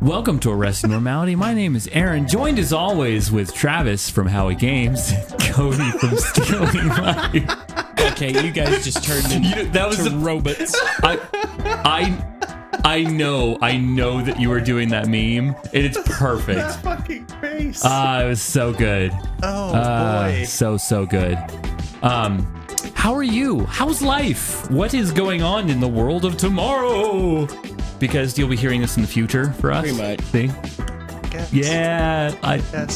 Welcome to Arresting Normality. My name is Aaron, joined as always with Travis from Howie Games, Cody from Stealing Life. Okay, you guys just turned into robots. I know that you were doing that meme. It's perfect. That fucking face. It was so good. Oh boy, so good. How are you? How's life? What is going on in the world of tomorrow? Because you'll be hearing this in the future for us. Pretty much. See? Guess. Yeah.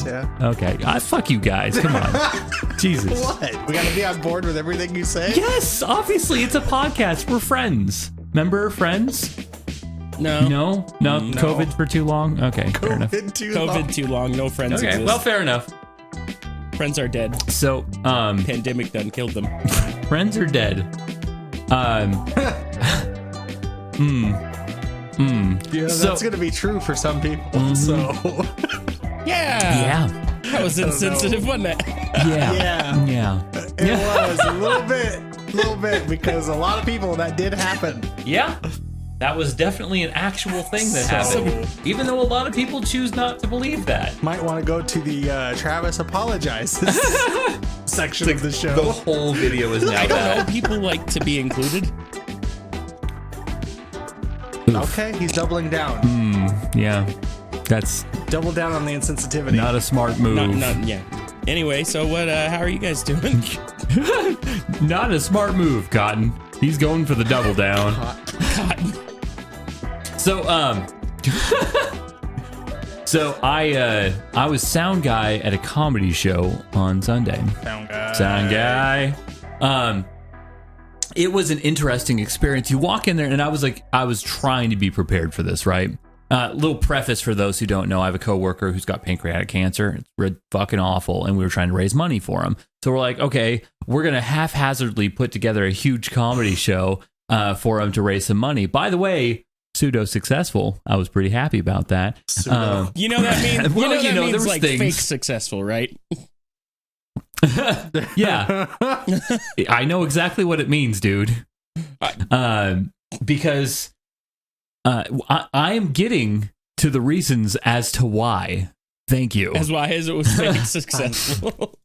Yeah. Okay. Fuck you guys. Come on. Jesus. What? We gotta be on board with everything you say? Yes, obviously. It's a podcast. We're friends. Remember Friends? No? COVID's for too long? Okay, fair enough. COVID too long. No friends Okay, exist. well, fair enough. Friends are dead. So, Pandemic done killed them. friends are dead. Yeah, So- that's gonna be true for some people. So Yeah. Yeah. That was insensitive, wasn't it? Yeah. it was a little bit, because a lot of people that did happen. Yeah. That was definitely an actual thing that So- happened. Even though a lot of people choose not to believe that. Might want to go to the Travis apologizes section of the show. The whole video is now I don't know. that. People like to be included. Okay, he's doubling down. Yeah. That's Double down on the insensitivity. not a smart move. Yeah. Anyway, so what? How are you guys doing? Not a smart move, Cotton. He's going for the double down. Cotton. So, so I was sound guy at a comedy show on Sunday. Sound guy. It was an interesting experience. You walk in there, and I was trying to be prepared for this, right? Little preface for those who don't know: I have a coworker who's got pancreatic cancer. It's fucking awful, and we were trying to raise money for him. So we're like, okay, we're gonna haphazardly put together a huge comedy show for him to raise some money. By the way, pseudo successful. I was pretty happy about that. You know that means. Well, that there means was like things. fake successful, right? Yeah, I know exactly what it means, dude. Because I am getting to the reasons as to why. Thank you. As why as it was fake successful.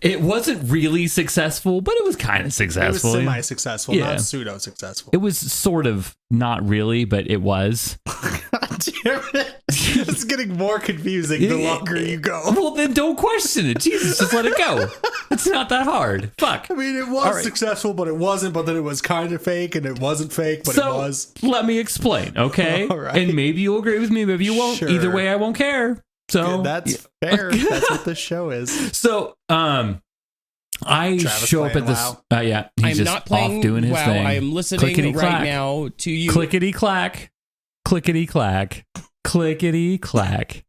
It wasn't really successful, but it was kind of It was successful. semi-successful, Yeah. not pseudo-successful. It was sort of not really, but it was. God damn it. It's getting more confusing the longer you go. Well, then don't question it. Jesus, just let it go. It's not that hard. Fuck. I mean, it was All right. successful, but it wasn't. But then it was kind of fake, and it wasn't fake, but So, it was. let me explain, okay? All right. And maybe you'll agree with me, maybe you won't. Sure. Either way, I won't care. So That's fair. That's what this show is. So, I Travis show up playing at this. WoW. Yeah, I he's am just not playing off doing his WoW. thing. I am listening Clickety-clack. right now to you. Clickety clack, clickety clack, clickety clack.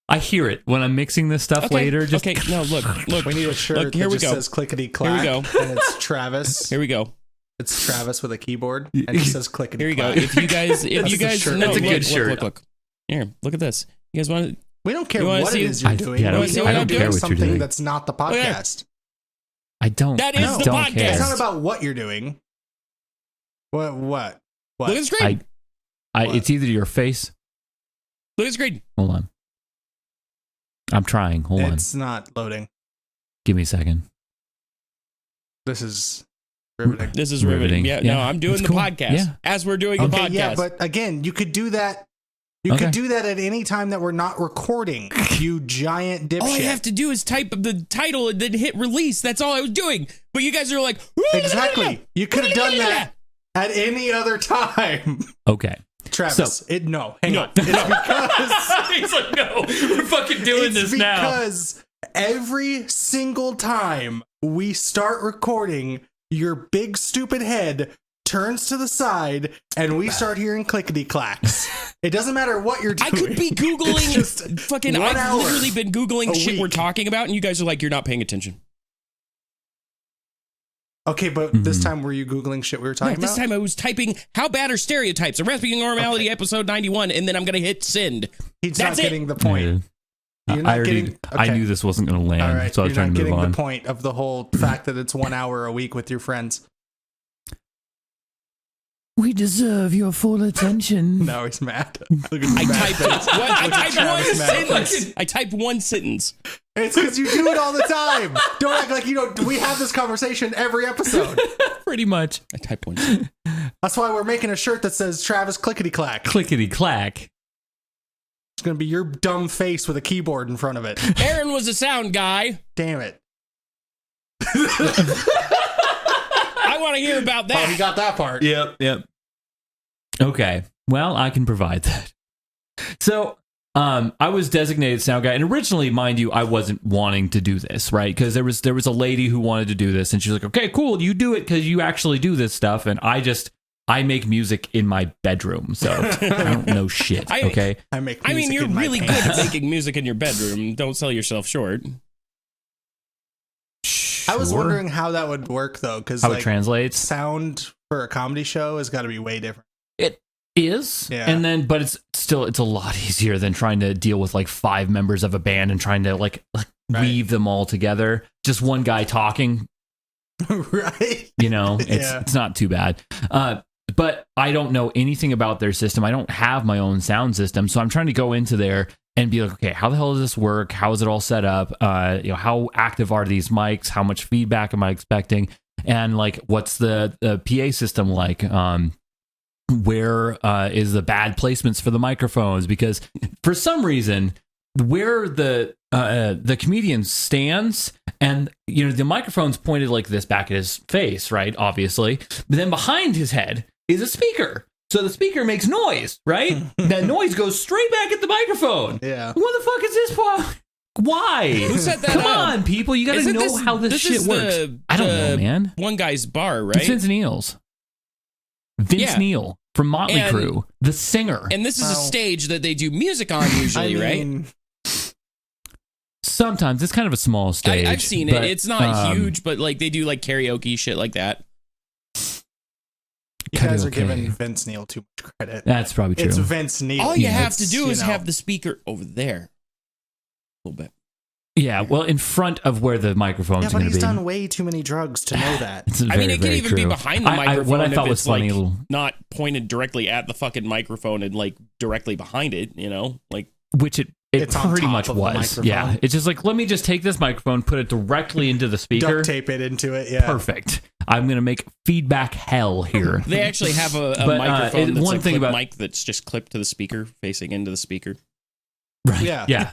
I hear it when I'm mixing this stuff later. Just okay, no, look. We need a shirt Look, here that we just go. says clickety clack. Here we go. And it's Travis. Here we go. It's Travis with a keyboard, and it says clickety Here we go. clack. If you guys, That's the shirt. no, That's a look, good look, shirt. Look. Here, look at this. You guys want to? We don't care You wanna what it see- is you're I- doing. yeah, I don't- We I know don't you're care doing what you're something doing. that's not the yeah. podcast. I don't. That is I the don't podcast. care. It's not about what you're doing. What? Look at the screen. It's either your face. Look at the screen. Hold on. I'm trying. Hold on. It's not loading. Give me a second. This is riveting. This is riveting. Riveting. Yeah, Yeah. no, I'm doing It's the cool. podcast Yeah. as we're doing the Okay, podcast. yeah, but again, you could do that. You Okay. could do that at any time that we're not recording. You giant dipshit. all I have to do is type the title and then hit release. That's all I was doing. But you guys are like, Exactly. You could have done that at any other time. Okay. Travis, So- hang on. It's because He's like, no, we're fucking doing it's this now. because every single time we start recording, your big stupid head turns to the side and we start hearing clickety clacks. It doesn't matter what you're doing. I could be It's Googling just fucking, 1 I've hour literally been Googling a shit week. we're talking about, and you guys are like, you're not paying attention. Okay, but this time were you Googling shit we were talking This about? time I was typing, how bad are stereotypes? Arresting Normality, episode 91, and then I'm going to hit send. He's That's not it. getting the point. Yeah. You're not I already, getting- I okay. knew this wasn't going to land, All right, so I was you're trying not to move getting on. the point of the whole fact that it's 1 hour a week with your friends. We deserve your full attention. Now he's mad. Look at I his mad typed face. what? I typed Travis one mad sentence. face. I typed one sentence. It's because you do it all the time. Don't act like you don't. We have this conversation every episode. Pretty much. I typed one sentence. That's why we're making a shirt that says Travis Clickety Clack. Clickety clack. It's going to be your dumb face with a keyboard in front of it. Aaron was a sound guy. Damn it. I want to hear about Oh, he that. got that part. Yep. Okay. Well, I can provide that. So, I was designated sound guy, and originally, mind you, I wasn't wanting to do this, right? Because there was a lady who wanted to do this, and she's like, "Okay, cool, you do it because you actually do this stuff," and I make music in my bedroom, so I don't know shit. Okay. I mean, you're really good at making music in your bedroom. Don't sell yourself short. I was Sure. wondering how that would work though, because How it translates. sound for a comedy show has got to be way different. It is, Yeah. and then, but it's a lot easier than trying to deal with like 5 members of a band and trying to like Right. weave them all together. Just one guy talking, Right? you know, Yeah. it's not too bad. But I don't know anything about their system. I don't have my own sound system, so I'm trying to go into there and be like, okay, how the hell does this work? How is it all set up? How active are these mics? How much feedback am I expecting? And like, what's the PA system like? Where is the bad placements for the microphones? Because for some reason, where the comedian stands, and the microphone's pointed like this back at his face, right? Obviously, but then behind his head is a speaker. So the speaker makes noise, right? That noise goes straight back at the microphone. Yeah. What the fuck is this? Why? Who set that Come up? on, people. You got to Isn't know how this shit is works. the- I don't know, the man. One guy's bar, It's right? Vince Neil's. Vince Yeah. Neil from Motley And- Crue, the singer. And this is a Wow. stage that they do music on usually, right? Sometimes it's kind of a small stage. I've seen but, it. It's not huge, but like they do like karaoke shit like that. You guys are Karaoke. giving Vince Neil too much credit. That's probably true. It's Vince Neil. All you Yeah, have to It's, do is you know, have the speaker over there. A little bit. Yeah, well, in front of where the microphone's Yeah, but going to he's be. done way too many drugs to know that. It's I mean, very, it could very even true. be behind the microphone. What I if thought was it's, funny, like, little, not pointed directly at the fucking microphone and like directly behind it, like which it It's on pretty top much of the was. microphone. Yeah, it's just like, let me just take this microphone, put it directly into the speaker. Duct tape it into it. Yeah. Perfect. I'm going to make feedback hell here. they actually have a But, microphone that's one a thing clip about- mic that's just clipped to the speaker, facing into the speaker. Right. Yeah. Yeah.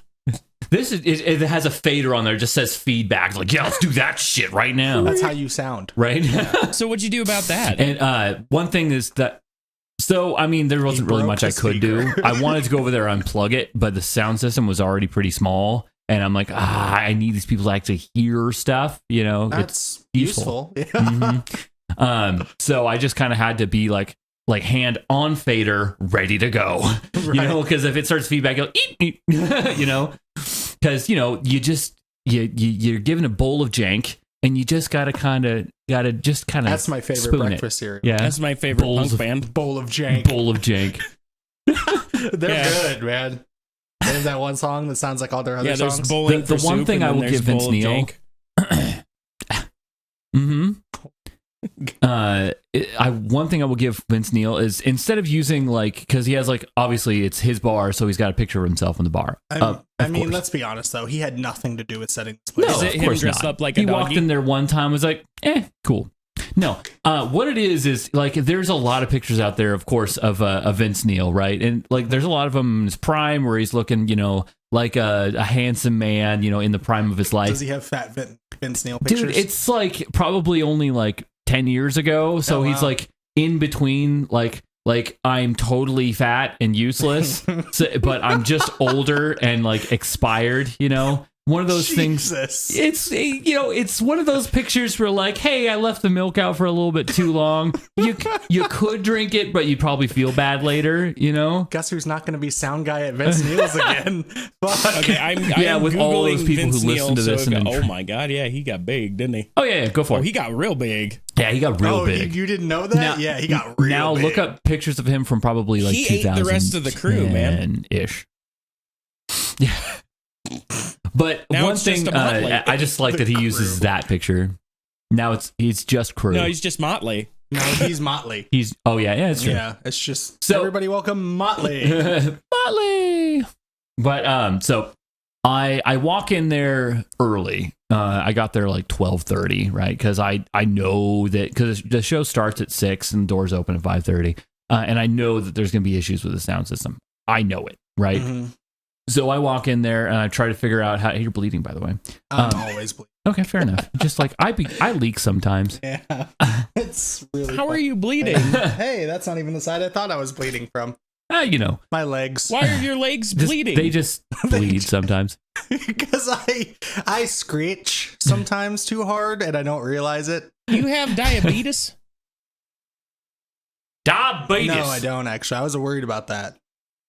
This is it has a fader on there. It just says feedback. It's like, yeah, let's do that shit right now. That's how you sound. Right. So what'd you do about that? And one thing is that, so I mean, there wasn't really broke much the I could do. speaker. I wanted to go over there and unplug it, but the sound system was already pretty small, and I'm like, I need these people to actually hear stuff. That's useful. useful. Yeah. Mhm. So I just kind of had to be like hand on fader, ready to go. Right. Because if it starts feedback, you'll eat, because you're given a bowl of jank, and you just gotta kind of That's my favorite spoon breakfast cereal. Yeah, That's my favorite Bowls punk of- band. Bowl of jank. bowl of jank. They're Yeah. good, man. There's that one song that sounds like all their other Yeah, there's songs. bowling The for one soup, thing and I then will there's give Vince bowl of Neil- jank. One thing I will give Vince Neil is, instead of using because he has obviously it's his bar, so he's got a picture of himself on the bar. I mean, course. let's be honest though. He had nothing to do with setting this place No, Is up. it of him course dressed not. up like a He walked doggy? in there one time, was like, cool. No, what it is there's a lot of pictures out there, of course, of Vince Neil, right? And there's a lot of them in his prime where he's looking, like a handsome man, in the prime of his life. Does he have fat Vince Neil pictures? Dude, it's probably only 10 years ago, so Oh, he's wow. in between I'm totally fat and useless, but I'm just older and expired, one of those things. Jesus. It's one of those pictures where hey, I left the milk out for a little bit too long. You could drink it, but you'd probably feel bad later, Guess who's not going to be sound guy at Vince Neil's again? Fuck. Okay, I'm Yeah, with all those Googling people Vince who listen Neil, to this so and oh then- my god, yeah, he got big, didn't he? Oh yeah, go for Oh, it. he got real big. Yeah, he got real Oh, big. you didn't know that? Now- Yeah, he got real Now big. look up pictures of him from probably He ate the rest of the crew, man. Ish. Yeah. But Now one it's thing, just a motley. I just like that he The uses crew. that picture. Now he's just crew. No, he's just Motley. No, he's Motley. Yeah, it's true. Yeah, it's just everybody welcome Motley. Motley. But so I walk in there early. I got there like 12:30, right? Because I know that because the show starts at 6 and doors open at 5:30, and I know that there's going to be issues with the sound system. I know it, right? Mm-hmm. So I walk in there and I try to figure out how you're bleeding, by the way. I'm always bleeding. Okay, fair enough. Just like I leak sometimes. Yeah, it's really. How are you bleeding? Hey, that's not even the side I thought I was bleeding from. My legs. Why are your legs bleeding? They just bleed sometimes. Because I screech sometimes too hard and I don't realize it. You have diabetes? Diabetes. No, I don't actually. I was worried about that,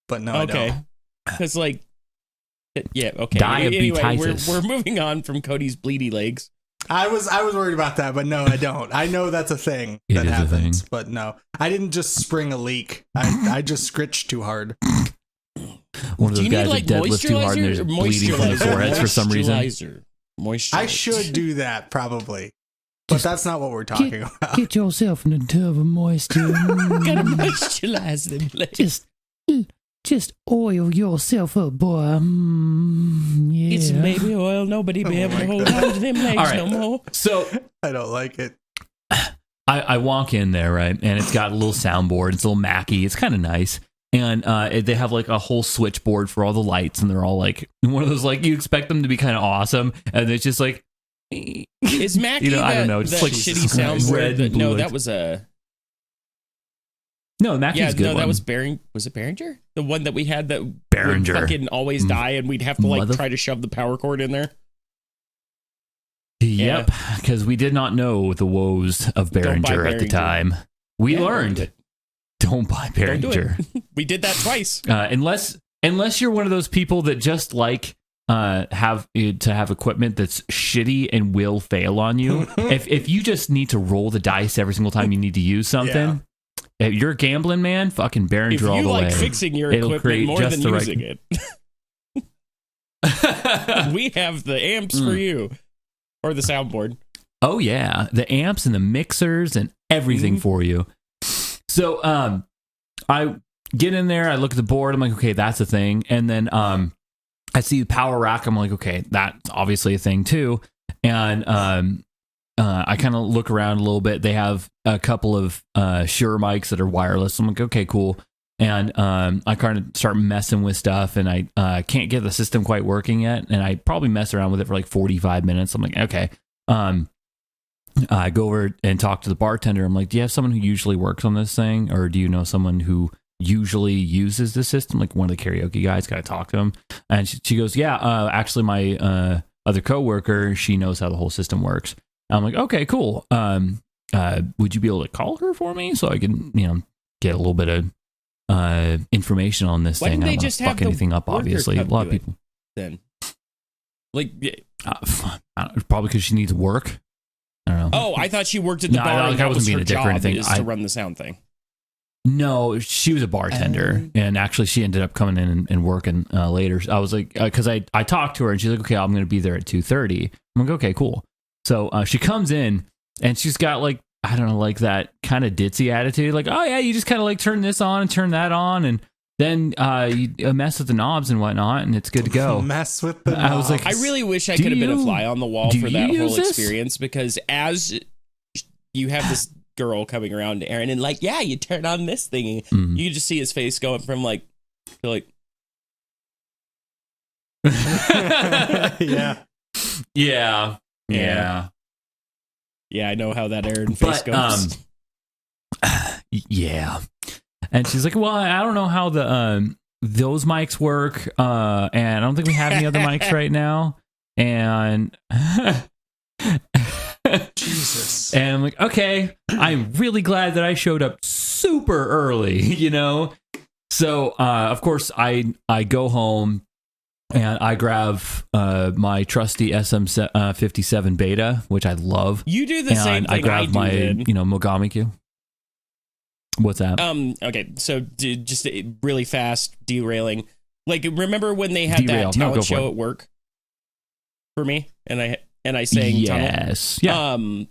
but no, I don't. Because okay. Diabetes. Anyway, we're moving on from Cody's bleedy legs. I was worried about that, but no, I don't. I know that's a thing that happens, but no, I didn't just spring a leak. I just scritched too hard. One of those guys that deadlift too hard and there's bleeding from the foreheads for some reason. Moisturizer. I should do that probably, but that's not what we're talking about. Get yourself in a tub of moisture. Gotta moisturize them legs. Just oil yourself up, boy. Yeah. It's baby oil. Nobody be able to hold on to them legs no more. So I don't like it. I walk in there, right, and it's got a little soundboard. It's a little Mackie. It's kind of nice, and they have like a whole switchboard for all the lights, and they're all like one of those like you expect them to be kind of awesome, and it's just like is Mackie I don't know, just like shitty soundboard. No, that was a. No, Mackie's good. No, that was Behringer. Was it Behringer? The one that we had that Behringer would fucking always die, and we'd have to like try to shove the power cord in there. Yep, because we did not know the woes of Behringer at the time. We learned, don't buy Behringer. We did that twice. Unless you're one of those people that just like have equipment that's shitty and will fail on you. if you just need to roll the dice every single time you need to use something. If you're a gambling man, fucking Behringer all the way. If you like fixing your equipment more than using it, we have the amps for you. Or the soundboard. Oh, yeah. The amps and the mixers and everything for you. So I get in there. I look at the board. I'm like, okay, that's a thing. And then I see the power rack. I'm like, okay, that's obviously a thing too. And I kind of look around a little bit. They have a couple of Shure mics that are wireless. I'm like, okay, cool. And I kind of start messing with stuff, and I can't get the system quite working yet. And I probably mess around with it for like 45 minutes. I'm like, okay. I go over and talk to the bartender. I'm like, do you have someone who usually works on this thing? Or do you know someone who usually uses the system? Like one of the karaoke guys, got to talk to him. And she goes, yeah, actually my other coworker, she knows how the whole system works. I'm like, okay, cool. Would you be able to call her for me so I can, get a little bit of information on this thing? I don't just fuck anything up, obviously. A lot of people. Then, like, probably because she needs work. I don't know. Oh, I thought she worked at the bar. And that was her job is to run the sound thing. No, she was a bartender, and actually she ended up coming in and working later. I was like, because I talked to her, and she's like, okay, I'm going to be there at 2:30. I'm like, okay, cool. So she comes in, and she's got like, I don't know, like that kind of ditzy attitude, like, oh yeah, you just kind of like turn this on and turn that on, and then you mess with the knobs and whatnot, and it's good to go. Mess with the knobs. I was like, I really wish I could have been a fly on the wall for that whole experience, because as you have this girl coming around to Aaron and like, yeah, you turn on this thing, you just see his face going from like to like, yeah. Yeah, I know how that Aaron face goes. Yeah. And she's like, well, I don't know how the those mics work, and I don't think we have any other mics right now. And Jesus. And I'm like, okay, I'm really glad that I showed up super early, So, of course, I go home. And I grab my trusty SM57 Beta, which I love. You do the same thing I grab my, Mogami Q. What's that? Okay, so just really fast derailing. Like, remember when they had that talent show at work for me, and I sang yes, Tunnel?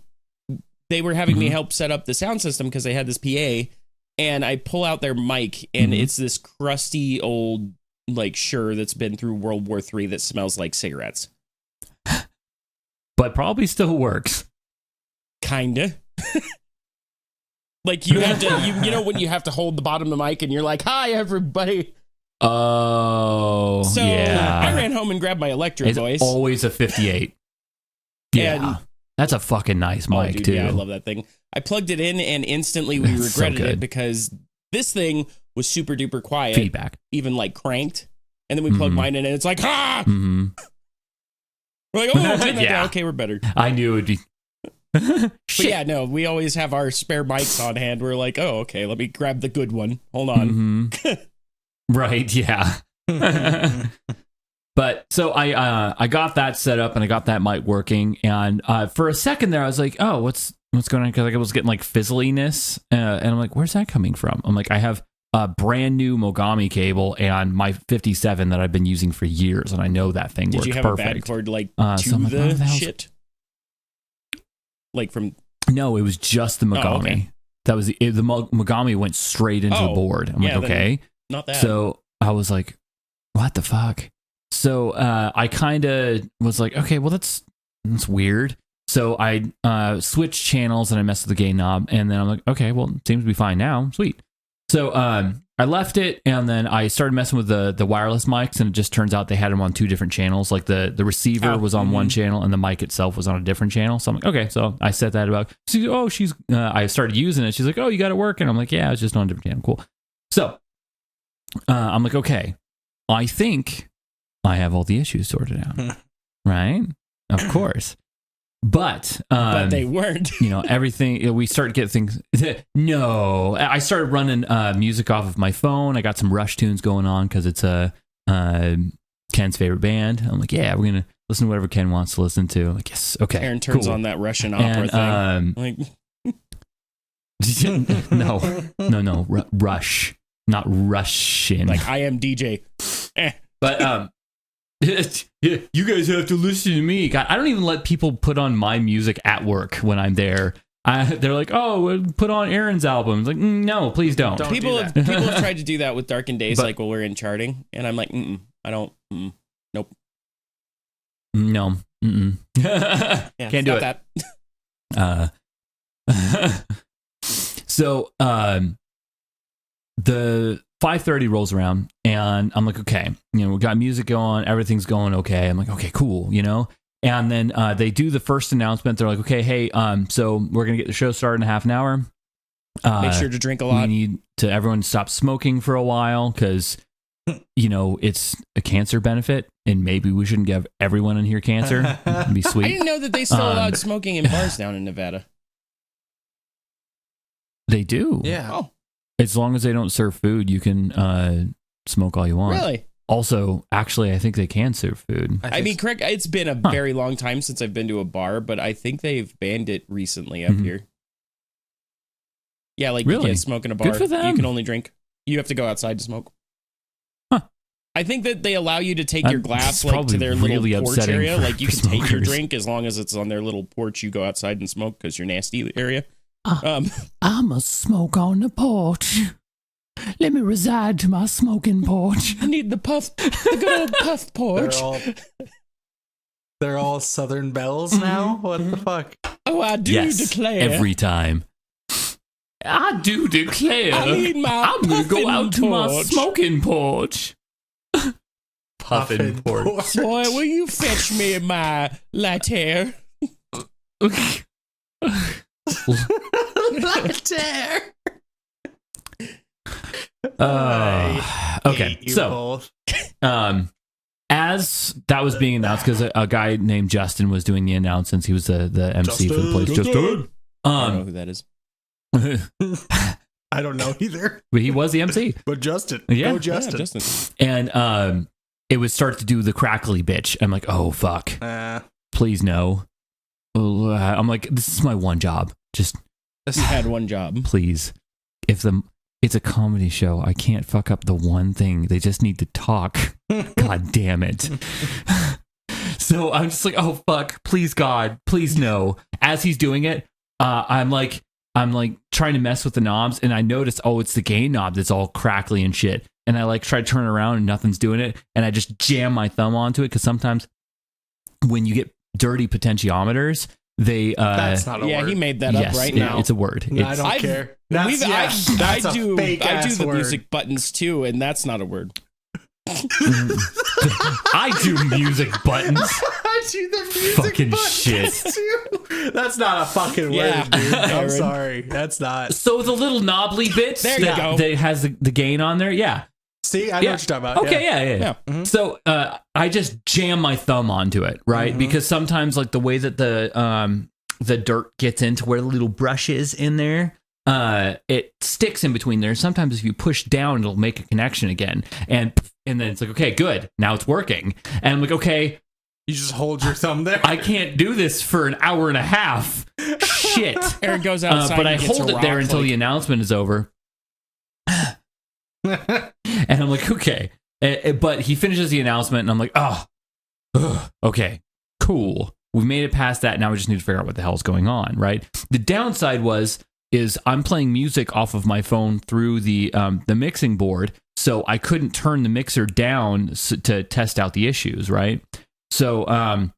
Yeah. they were having me help set up the sound system because they had this PA, and I pull out their mic, and it's this crusty old like Shure that's been through World War III that smells like cigarettes. But probably still works. Kinda. Like you have to, you know, when you have to hold the bottom of the mic and you're like, "Hi, everybody." Oh, so yeah. I ran home and grabbed my Electro It's voice. always a 58. Yeah, And- that's a fucking nice mic dude, too. Yeah, I love that thing. I plugged it in and instantly we It's so regretted it good. because this thing was super duper quiet, Feedback. even like cranked. And then we plugged mine in and it's like, ah! Mm-hmm. We're like, oh, turn that Yeah. down. Okay, we're better. I knew it would be. But Shit. yeah, no, we always have our spare mics on hand. We're like, oh, okay, let me grab the good one. Hold on. Right, yeah. But so I got that set up and I got that mic working, and for a second there I was like, oh, what's going on? Because like I was getting like fizzliness, and I'm like, where's that coming from? I'm like, I have a brand new Mogami cable and my 57 that I've been using for years, and I know that thing Did works you have perfect. a bad cord like So to I'm like, what the the hell's- shit? Like from... No, it was just the Mogami. Oh, okay. That was the Mogami went straight into the board. I'm yeah, like, okay. Not that. So I was like, what the fuck? So I kind of was like, okay, well, that's weird. So I switched channels and I messed with the gain knob. And then I'm like, okay, well, it seems to be fine now. Sweet. So I left it, and then I started messing with the wireless mics, and it just turns out they had them on two different channels. Like the receiver was on one channel and the mic itself was on a different channel. So I'm like, okay. So I set that about. I started using it. She's like, oh, you got it working. I'm like, yeah, it's just on a different channel. Cool. So I'm like, okay, I think I have all the issues sorted out. Right? Of course. But they weren't. You know, everything, we started getting things. No, I started running music off of my phone. I got some Rush tunes going on because it's Ken's favorite band. I'm like, yeah, we're going to listen to whatever Ken wants to listen to. I'm like, yes, okay. Aaron turns on that Russian opera thing. No, Rush, not Russian. Like, I am DJ. But you guys have to listen to me. God, I don't even let people put on my music at work when I'm there. They're like, oh, put on Aaron's album. It's like, no, please don't. People have tried to do that with Darkened Days, like while we're in charting, and I'm like, I don't. Nope. No. Yeah, can't do it. That. So the 5:30 rolls around, and I'm like, okay, you know, we got music going, everything's going okay. I'm like, okay, cool, you know. And then they do the first announcement. They're like, okay, hey, so we're gonna get the show started in a half an hour. Make sure to drink a lot. We need to everyone stop smoking for a while because, you know, it's a cancer benefit, and maybe we shouldn't give everyone in here cancer. It'd be sweet. I didn't know that they still allowed smoking in bars down in Nevada. They do. Yeah. Oh, As long as they don't serve food, you can smoke all you want. really? Also, actually, I think they can serve food. I mean, correct. It's been a very long time since I've been to a bar, but I think they've banned it recently up here. Yeah, like Really? you can't smoke in a bar. Good for them. You can only drink. You have to go outside to smoke. Huh. I think that they allow you to take your glass It's like to probably their really little porch upsetting area. for- Like you for can take your smokers. drink as long as it's on their little porch. You go outside and smoke because you're nasty area. I must smoke on the porch. Let me reside to my smoking porch. I need the good old puff porch. They're all Southern Bells now? What the fuck? Oh, I do declare. Every time. I do declare. I need my I'm going to go out to my porch. smoking porch. Puffin porch. Boy, will you fetch me my latte? Latte. Okay, so as that was being announced, because a guy named Justin was doing the announcements, he was the MC for the place. Justin. I don't know who that is. I don't know either. But he was the MC. But Justin. Yeah. Go Justin. Yeah, Justin. And it would start to do the crackly bitch. I'm like, oh fuck, please no. I'm like, this is my one job. Just You had one job. please. It's a comedy show. I can't fuck up the one thing. They just need to talk. God damn it. So I'm just like, oh fuck, please God, please no. As he's doing it, I'm like trying to mess with the knobs, and I notice, it's the gain knob that's all crackly and shit. And I like try to turn around and nothing's doing it, and I just jam my thumb onto it, because sometimes when you get dirty potentiometers, they that's not a word. He made that up right now. It's a word. No, I don't care. I do the music buttons too, and that's not a word. I do music buttons. I do the music fucking buttons shit. too. That's not a fucking word, dude. I'm sorry. That's not. So the little knobbly bits there you go. that has the gain on there. Yeah. See, I know what you're talking about. Okay, yeah. Mm-hmm. So I just jam my thumb onto it, right? Mm-hmm. Because sometimes, like, the way that the dirt gets into where the little brush is in there, it sticks in between there. Sometimes if you push down, it'll make a connection again. And then it's like, okay, good. Now it's working. And I'm like, okay. You just hold your thumb there. I can't do this for an hour and a half. Shit. Aaron goes outside. But I hold it there until the announcement is over. And I'm like, okay. But he finishes the announcement, and I'm like, okay, cool. We made it past that. Now we just need to figure out what the hell's going on, right? The downside is I'm playing music off of my phone through the mixing board, so I couldn't turn the mixer down to test out the issues, right? So I'm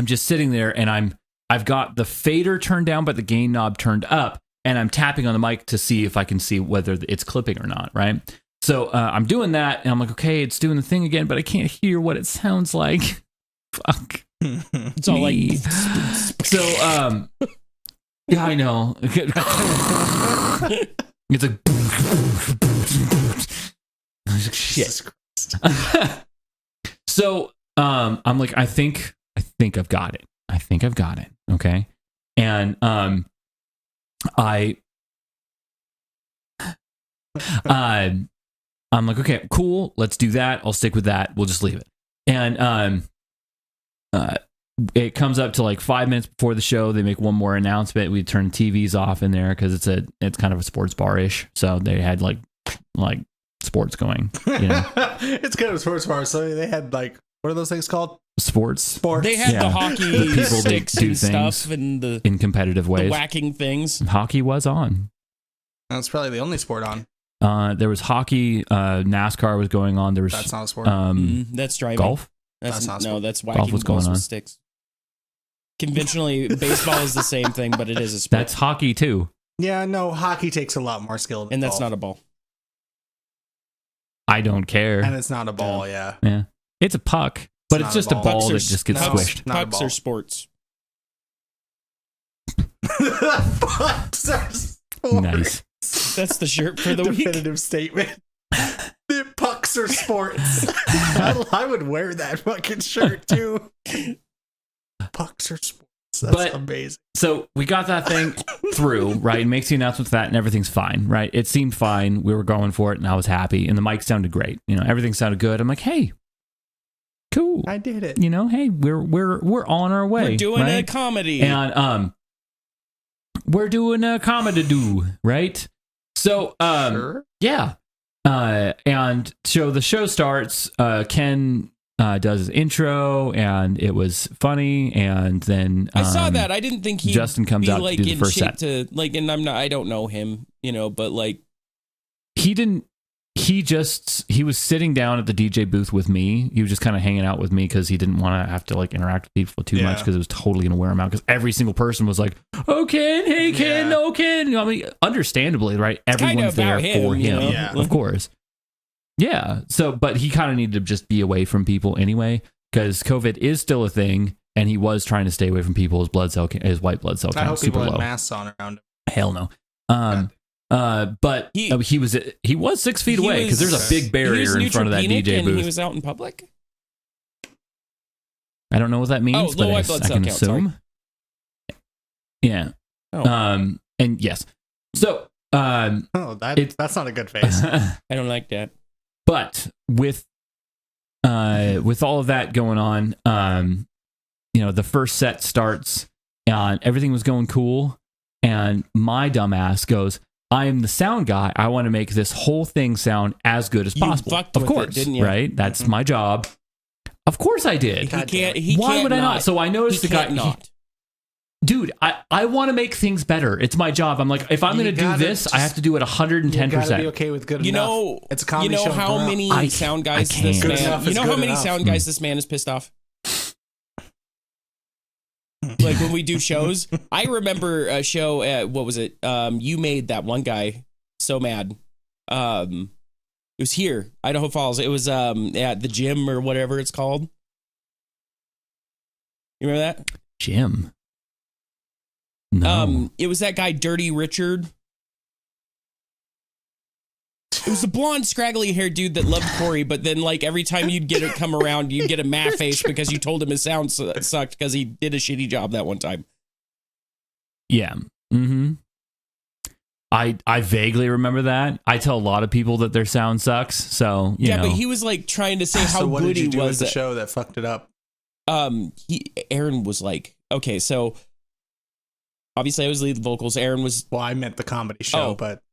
just sitting there, and I've got the fader turned down, but the gain knob turned up, and I'm tapping on the mic to see if I can see whether it's clipping or not, right? So I'm doing that, and I'm like, okay, it's doing the thing again, but I can't hear what it sounds like. Fuck. It's all like... So, yeah, I know. It's like shit. So, I'm like, I think I've got it. Okay. And I'm like, okay, cool. Let's do that. I'll stick with that. We'll just leave it. And it comes up to like 5 minutes before the show. They make one more announcement. We turn TVs off in there because it's kind of a sports bar-ish. So they had like sports going. You know? It's kind of a sports bar. So they had like, what are those things called? Sports. They had the hockey the people that do and things stuff and in competitive ways. The whacking things. Hockey was on. That's probably the only sport on. There was hockey. NASCAR was going on. There was that's not a sport. That's driving. Golf. That's not no. That's whacking golf was going balls on. With sticks. Conventionally, baseball is the same thing, but it is a sport. That's hockey too. Yeah, no, hockey takes a lot more skill. Than and that's golf. not a ball. I don't care. And it's not a ball. Yeah. It's a puck, but it's just a ball that just gets squished. Pucks are sports. Pucks are sports. Nice. That's the shirt for the definitive statement. The pucks are sports. I would wear that fucking shirt too. Pucks are sports. That's amazing. So we got that thing through, right? It makes the announcement for that, and everything's fine, right? It seemed fine. We were going for it, and I was happy. And the mic sounded great. You know, everything sounded good. I'm like, hey, cool. I did it. You know, hey, we're on our way. We're doing a comedy, and we're doing a comedy, right? So, sure. Yeah. And so the show starts. Ken does his intro, and it was funny. And then I saw that. I didn't think Justin comes out like to do the first set. And I don't know him, but like he didn't. He was sitting down at the DJ booth with me. He was just kind of hanging out with me because he didn't want to have to like interact with people too much because it was totally going to wear him out. Because every single person was like, "Oh Ken, hey Ken, no Ken." I mean, understandably, right? Everyone's there for him, of course. Yeah. So, but he kind of needed to just be away from people anyway because COVID is still a thing, and he was trying to stay away from people. His white blood cell count super low. I hope people had masks on around him. Hell no. But he was 6 feet away because there's a big barrier in front of that DJ booth. He was out in public. I don't know what that means, but I can assume. Yeah. Oh. And yes. So. That's not a good face. I don't like that. But with all of that going on, the first set starts and everything was going cool, and my dumbass goes, I am the sound guy. I want to make this whole thing sound as good as possible. Of course, didn't you? Right? That's my job. Of course I did. Why would I not? So I noticed the guy. dude, I want to make things better. It's my job. I'm like, if I'm going to do this, I have to do it 110%. You gotta be okay with good enough. It's a comedy show. How many sound guys this man? You know how many sound guys this man is pissed off? Like when we do shows, I remember a show at, what was it? You made that one guy so mad. It was here, Idaho Falls. It was at the gym or whatever it's called. You remember that? Gym. No. It was that guy, Dirty Richard. It was the blonde, scraggly haired dude that loved Corey, but then like every time you'd get it come around, you'd get a mad face because you told him his sound sucked because he did a shitty job that one time. Yeah. Mm-hmm. I vaguely remember that. I tell a lot of people that their sound sucks. So you know. But he was like trying to say how so what good did you he do was. With the show that fucked it up. Aaron was like, okay, so obviously I was lead vocals. Aaron was. Well, I meant the comedy show, but.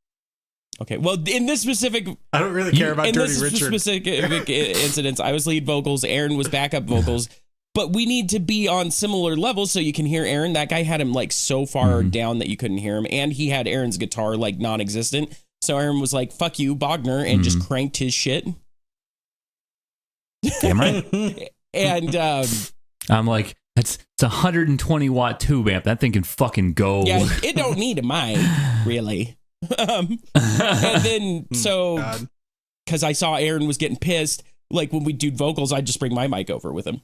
Okay, well, in this specific... I don't really care about Dirty Richard. In this specific incidents, I was lead vocals, Aaron was backup vocals, but we need to be on similar levels so you can hear Aaron. That guy had him like so far down that you couldn't hear him, and he had Aaron's guitar like non-existent. So Aaron was like, fuck you, Bogner, and just cranked his shit. Damn right. And I'm like, it's 120 watt tube amp. That thing can fucking go. Yeah, it don't need a mic, really. And then so because I saw Aaron was getting pissed, like when we do vocals, I'd just bring my mic over with him.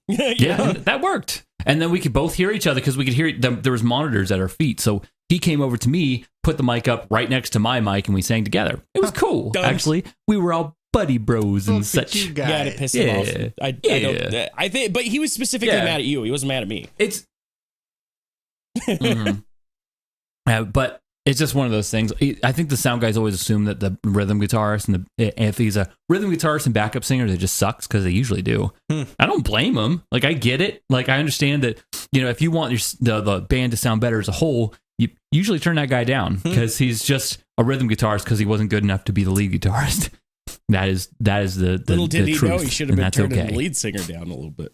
Yeah, that worked. And then we could both hear each other because we could hear them. There was monitors at our feet, so he came over to me, put the mic up right next to my mic, and we sang together. It was cool. Actually, we were all buddy bros and such. Yeah, to piss him off. I think, but he was specifically mad at you. He wasn't mad at me. It's. But it's just one of those things. I think the sound guys always assume that the rhythm guitarist and if he's a rhythm guitarist and backup singer, that just sucks because they usually do. I don't blame them. Like, I get it. Like, I understand that, you know, if you want the band to sound better as a whole, you usually turn that guy down because he's just a rhythm guitarist because he wasn't good enough to be the lead guitarist. That is the little did the he truth, know he should have been turning okay. the lead singer down a little bit.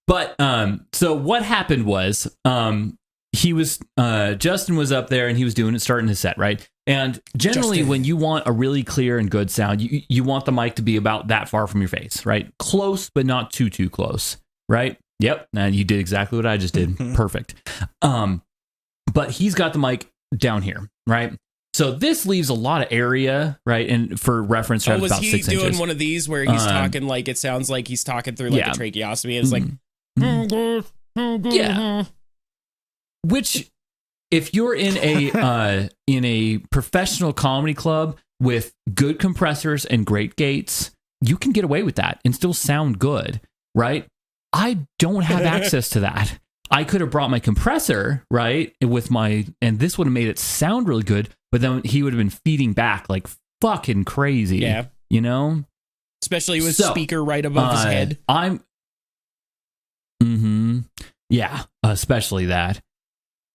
But so what happened was he was Justin was up there and he was starting his set, right? And generally when you want a really clear and good sound, you want the mic to be about that far from your face, right? Close, but not too close, right? Yep. And you did exactly what I just did. Perfect. But he's got the mic down here, right? So this leaves a lot of area, right? And for reference, was about 6 inches. he doing one of these where he's talking like it sounds like he's talking through like a tracheostomy? It's like, yeah. Which, if you're in a professional comedy club with good compressors and great gates, you can get away with that and still sound good, right? I don't have access to that. I could have brought my compressor, right, and this would have made it sound really good, but then he would have been feeding back like fucking crazy. Yeah. You know? Especially with speaker right above his head. Yeah, especially that.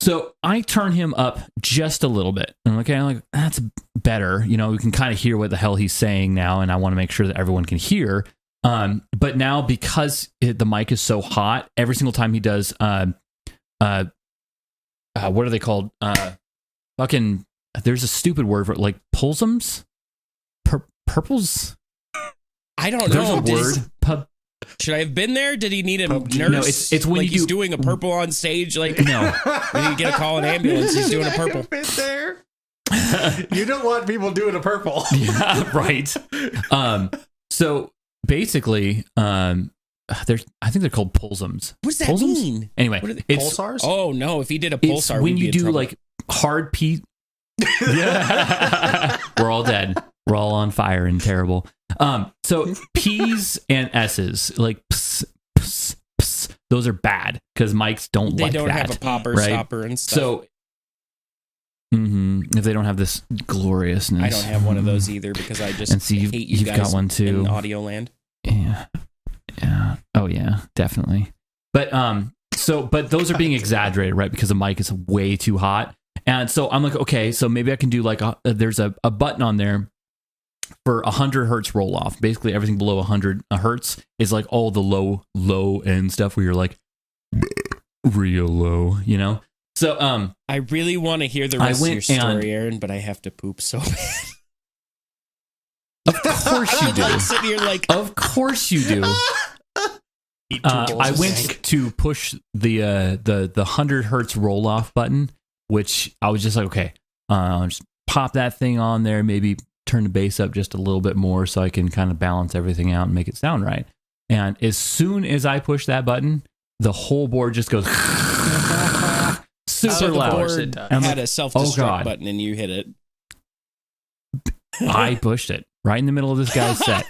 So I turn him up just a little bit. And I'm like, that's better. You know, we can kind of hear what the hell he's saying now, and I want to make sure that everyone can hear. But now because the mic is so hot, every single time he does, what are they called? Fucking, there's a stupid word for it, like pulsums? Purples? I don't know. There's a word. Should I have been there? Did he need a nurse? No, it's when like he's doing a purple on stage. Like, no, we need to get a call an ambulance. He's doing a purple. Been there. You don't want people doing a purple. Yeah, right. So basically, I think they're called pulsums. What does that pulsums? mean? Anyway, it's pulsars. Oh no! If he did a pulsar, it's when you do like hard P. Yeah, we're all dead. We're all on fire and terrible. So P's and S's, like pss, pss, pss, those are bad because mics don't like that. They don't have a popper, right? stopper, and stuff. So, if they don't have this gloriousness, I don't have one of those either because I just hate you guys got one too. In audio land. Yeah. Oh yeah, definitely. But but those are being exaggerated, right? Because the mic is way too hot. And so I'm like, okay, so maybe I can do like there's a button on there for 100 hertz roll off. Basically, everything below 100 hertz is like all the low end stuff where you're like real low, you know. So I really want to hear the rest of your story, Aaron, but I have to poop so bad. Of course you do. Like sitting here like, of course you do. I went to push the 100 hertz roll off button, which I was just like, okay, just pop that thing on there, maybe turn the bass up just a little bit more so I can kind of balance everything out and make it sound right. And as soon as I push that button, the whole board just goes super loud. The board had a self-destruct button and you hit it. I pushed it right in the middle of this guy's set.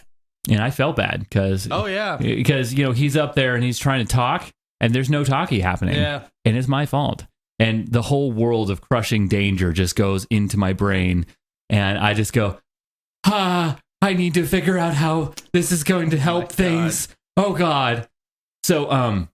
And I felt bad because you know, he's up there and he's trying to talk and there's no talkie happening. Yeah. And it's my fault. And the whole world of crushing danger just goes into my brain. And I just go, I need to figure out how this is going to help things. Oh God. So,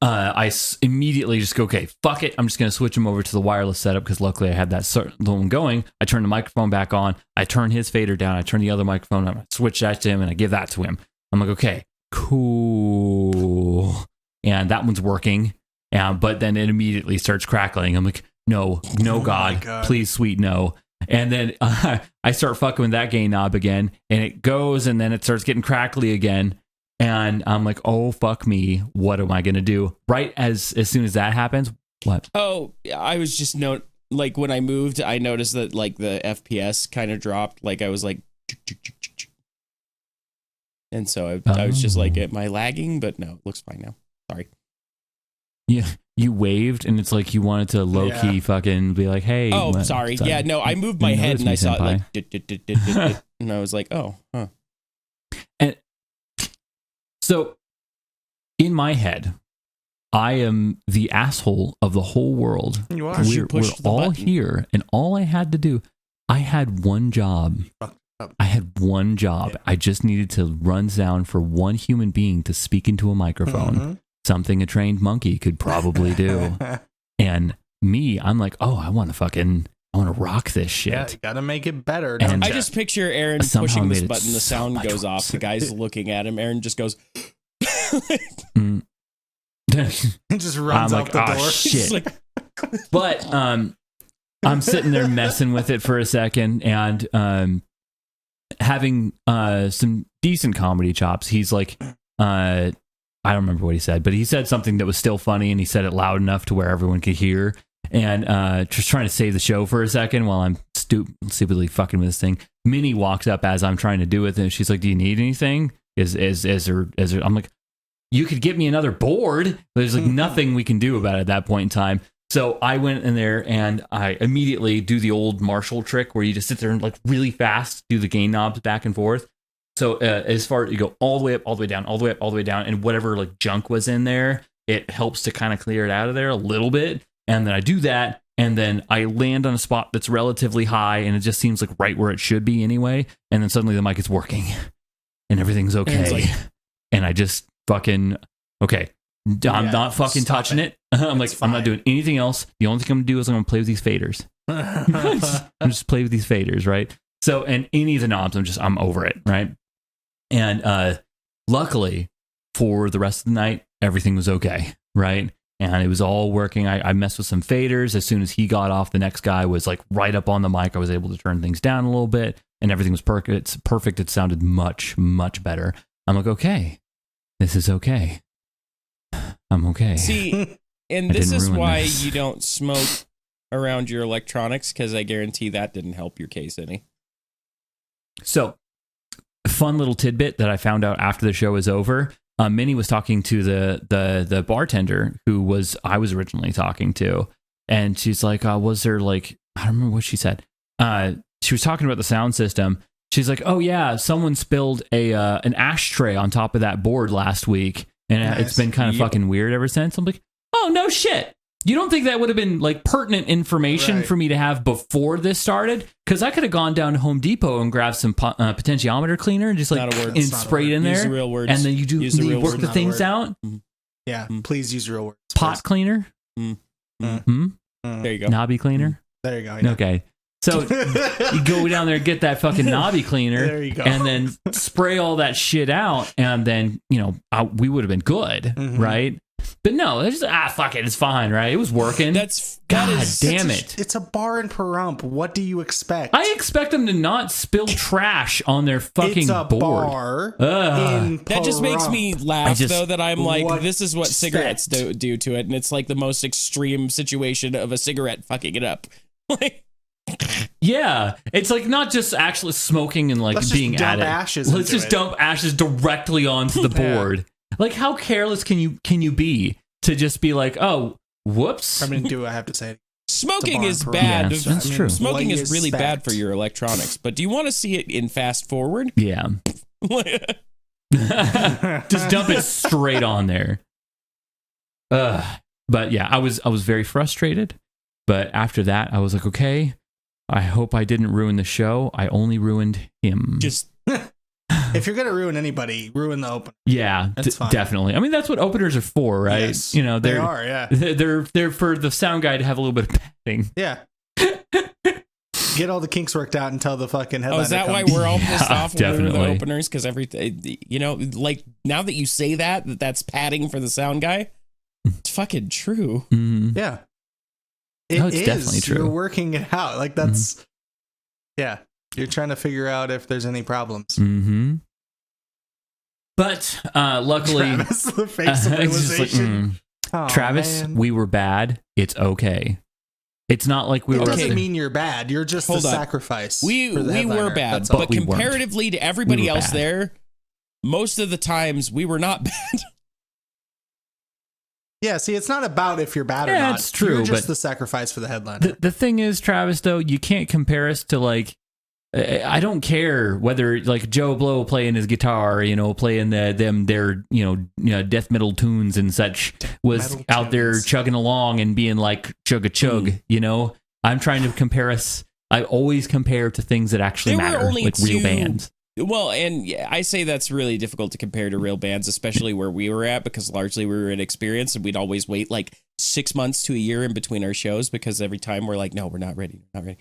I immediately just go, okay, fuck it. I'm just going to switch him over to the wireless setup because luckily I had that one going. I turn the microphone back on. I turn his fader down. I turn the other microphone on. I switch that to him and I give that to him. I'm like, okay, cool. And that one's working. But then it immediately starts crackling. I'm like, no, God, please, sweet no. And then I start fucking with that gain knob again and it goes and then it starts getting crackly again. And I'm like, oh, fuck me. What am I going to do? Right as soon as that happens, what? Oh, I was just like when I moved, I noticed that like the FPS kind of dropped. Like I was like, and so I was just like, am I lagging? But no, it looks fine now. Sorry. Yeah, you waved and it's like you wanted to low key fucking be like, hey. Oh, sorry. Yeah, no, I moved my head and I saw it like, and I was like, oh, huh. And so, in my head, I am the asshole of the whole world. You are. We're all here, and all I had to do, I had one job. Yeah. I just needed to run down for one human being to speak into a microphone. Mm-hmm. Something a trained monkey could probably do. And me, I'm like, oh, I want to rock this shit. Yeah, you gotta make it better. And I just picture Aaron pushing this button, the sound goes off, the guy's looking at him, Aaron just goes just runs out the door. Shit. Like, but I'm sitting there messing with it for a second and having some decent comedy chops. He's like I don't remember what he said, but he said something that was still funny and he said it loud enough to where everyone could hear. And just trying to save the show for a second while I'm stupidly fucking with this thing. Minnie walks up as I'm trying to do it, and she's like, "Do you need anything?" I'm like, "You could get me another board." There's like nothing we can do about it at that point in time. So I went in there and I immediately do the old Marshall trick where you just sit there and like really fast do the gain knobs back and forth. So as far as you go all the way up, all the way down, all the way up, all the way down, and whatever like junk was in there, it helps to kind of clear it out of there a little bit. And then I do that, and then I land on a spot that's relatively high, and it just seems like right where it should be anyway. And then suddenly the mic is working, and everything's okay. And I just fucking, okay, I'm not fucking touching it. I'm like, I'm not doing anything else. The only thing I'm going to do is I'm going to play with these faders. I'm just play with these faders, right? So, and any of the knobs, I'm over it, right? And luckily, for the rest of the night, everything was okay, right? And it was all working. I messed with some faders. As soon as he got off, the next guy was like right up on the mic. I was able to turn things down a little bit, and everything was perfect. It's perfect. It sounded much, much better. I'm like, okay, this is okay. I'm okay. See, and this is why you don't smoke around your electronics, because I guarantee that didn't help your case any. So, fun little tidbit that I found out after the show was over. Minnie was talking to the bartender who I was originally talking to, and she's like, was there like, I don't remember what she said. She was talking about the sound system. She's like, oh yeah, someone spilled an ashtray on top of that board last week, and it's been kind of fucking weird ever since. I'm like, oh no shit. You don't think that would have been like pertinent information for me to have before this started? Because I could have gone down to Home Depot and grabbed some potentiometer cleaner and just like and spray it in there. Use the real words. And then you work the things out. Yeah, please use real words. Pot cleaner. There you go. Knobby cleaner. There you go. Yeah. Okay. So you go down there and get that fucking knobby cleaner. There you go. And then spray all that shit out. And then, we would have been good, right? But no, it's just, fuck it. It's fine, right? It was working. God damn it. It's a bar in Pahrump. What do you expect? I expect them to not spill trash on their fucking it's a board. Bar in Pahrump. That just makes me laugh, though, that I'm like, this is what expect? cigarettes do to it. And it's like the most extreme situation of a cigarette fucking it up. Yeah, it's like not just actually smoking and like Let's being just dump at it. ashes Let's into just it. dump ashes directly onto the board. Like, how careless can you be to just be like, oh, whoops? I mean, do I have to say? Smoking is Pahrump. bad. Yeah, that's true. Smoking What is really you bad expect? for your electronics. But do you want to see it in fast forward? Yeah. Just dump it straight on there. But yeah, I was very frustrated. But after that, I was like, okay, I hope I didn't ruin the show. I only ruined him. Just If you're gonna ruin anybody, ruin the opener. yeah, That's fine. definitely. I mean, that's what openers are for, right? Yes, They're they are. Yeah, they're for the sound guy to have a little bit of padding. yeah. Get all the kinks worked out until the fucking headliner is that comes. why we're all pissed off when we're the definitely. openers? Because everything, like now that you say that's padding for the sound guy, it's fucking true. Mhm. Yeah, No, it's definitely true. You're working it out. Like that's yeah. You're trying to figure out if there's any problems. Mm-hmm. But luckily, Travis, the face of it's just like, realization. Oh, Travis, man. we were bad. It's okay. It's not like we It were. doesn't mean you're bad. You're just Hold the on. sacrifice. We for the were headliner. bad, That's all. but we weren't. comparatively to everybody We were else bad. there, most of the times we were not bad. Yeah, see, it's not about if you're bad or Yeah, not. it's true, You're just but the sacrifice for the headliner. the thing is, Travis, though, you can't compare us to like. I don't care whether like Joe Blow playing his guitar, playing their death metal tunes and such was Metal out there tunes. chugging along and being like chug a chug. I'm trying to compare us. I always compare to things that actually There were matter, only like real two- bands. Well, and yeah, I say that's really difficult to compare to real bands, especially where we were at, because largely we were inexperienced and we'd always wait like 6 months to a year in between our shows because every time we're like, no, we're not ready. We're not ready.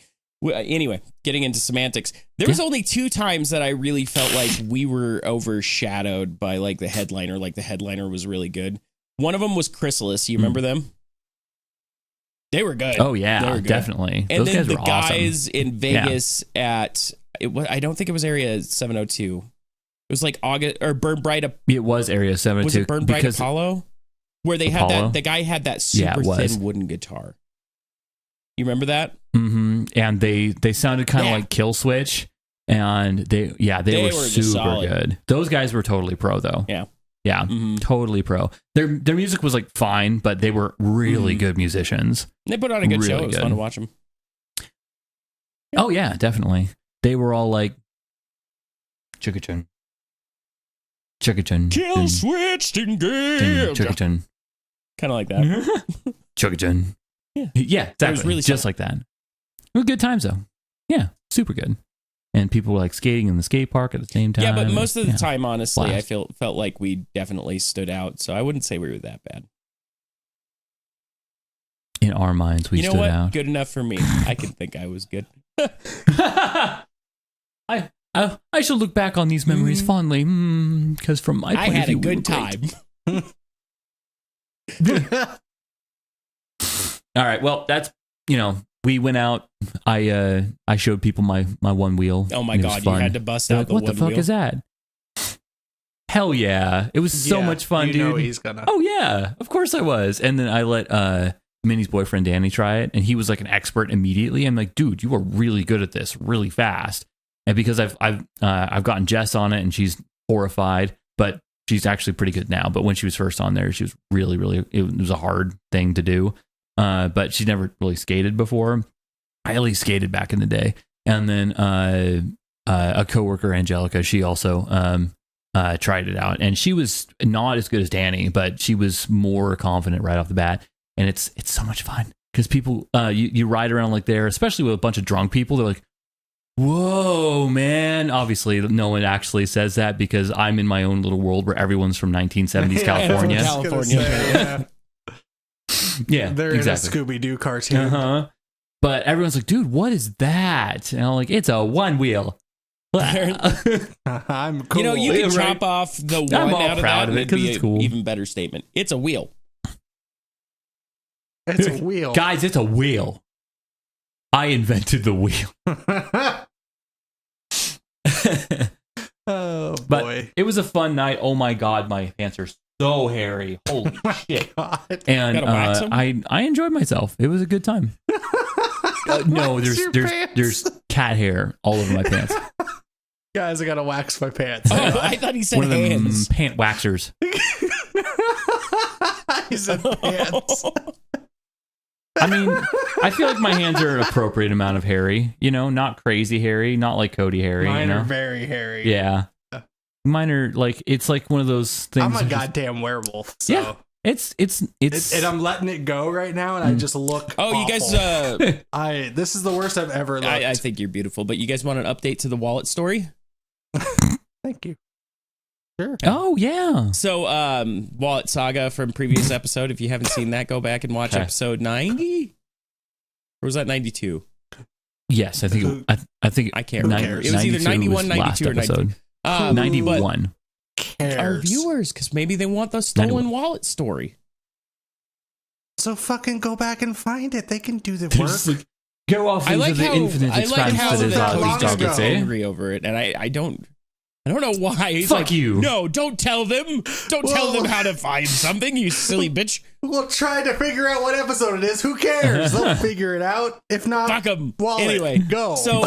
Anyway, getting into semantics, there was only 2 times that I really felt like we were overshadowed by like the headliner. Like the headliner was really good. One of them was Chrysalis. You remember them? They were good. Oh They yeah, were good. definitely. And Those then guys the were guys awesome. in Vegas I don't think it was Area 702. It was like August or Burn Bright. It was Area 702. Was it Burn Bright because Apollo? Where they Apollo? had the guy had that Yeah, super it was. thin wooden guitar. You remember that? Mm-hmm. And they sounded kind of Yeah. like Kill Switch, and they were were just super solid. good. Those guys were totally pro though. Yeah. Yeah, Mhm. totally pro. Their music was like fine, but they were really good musicians. They put on a good Really show. It was good. fun to watch them. Oh yeah, definitely. They were all like chugga-chun. Chugga-chun. Kill switched and Chugga-chun. kind of like that. Chugga-chun. Yeah. Yeah, exactly. was really just fun. like that. It was good times though. Yeah, super good. And people were like skating in the skate park at the same time. Yeah, but most of the Yeah. time, honestly, Blast. I felt like we definitely stood out. So I wouldn't say we were that bad. In our minds, we You know stood what? out. Good enough for me. I can think I was good. I shall look back on these memories fondly, because from my I point had of a view, we good were great. time. All right, well, that's we went out. I showed people my one wheel. Oh my and it was God, you fun. had to bust They're out like, the what the one fuck wheel? is that? Hell yeah, it was so Yeah, much fun, you dude. know he's gonna. Oh yeah, of course I was. And then I let Minnie's boyfriend Danny try it, and he was like an expert immediately. I'm like, dude, you are really good at this, really fast. And because I've gotten Jess on it, and she's horrified, but she's actually pretty good now. But when she was first on there, she was really it was a hard thing to do. But she never really skated before. I at least skated back in the day. And then a coworker, Angelica, she also tried it out, and she was not as good as Danny, but she was more confident right off the bat. And it's so much fun because people you ride around like there, especially with a bunch of drunk people. They're like, whoa, man. Obviously no one actually says that because I'm in my own little world where everyone's from 1970s California. I was gonna say, yeah. Yeah, They're exactly. in a Scooby-Doo cartoon. Uh-huh. But everyone's like, dude, what is that? And I'm like, it's a one wheel. I'm cool. You know, you can chop off the one I'm all out of proud that of it and because it'd it's be cool. an even better statement. It's a wheel. It's a wheel. Guys, it's a wheel. I invented the wheel. Oh, But boy. it was a fun night. Oh my God, my hands are so hairy. Holy shit. God. And Gotta wax 'em? I enjoyed myself. It was a good time. No, Wax your pants. there's cat hair all over my pants. Guys, I gotta wax my pants. Oh, I thought he said One of them hands. pant waxers. He said pants. I mean, I feel like my hands are an appropriate amount of hairy. You know, not crazy hairy, not like Cody hairy. Mine you know? are very hairy. Yeah. Mine are like, it's like one of those things. I'm a that just- goddamn werewolf. So. Yeah. It's And I'm letting it go right now, and I just look. Oh, you awful. guys, This is the worst I've ever looked. I think you're beautiful, but you guys want an update to the wallet story? Thank you. Sure. Oh yeah. So, Wallet Saga from previous episode. If you haven't seen that, go back and watch Okay. episode 90. Or was that 92? Yes, I think I think I can't remember. cares? It was either 92 91, was last 92, or 92. episode. But 91. Cares. our viewers, because maybe they want the stolen 91. wallet story. So fucking go back and find it. They can do the They're work. just like, go off I into like the how infinite I like expanse how that is that August long Cody's ago. August, eh? angry over it, and I don't know why. He's Fuck like, you. No, don't tell them. Don't tell Well- them how to find something, you silly bitch. We'll try to figure out what episode it is. Who cares? They'll figure it out. If not, Fuck them. wallet, Anyway, go. so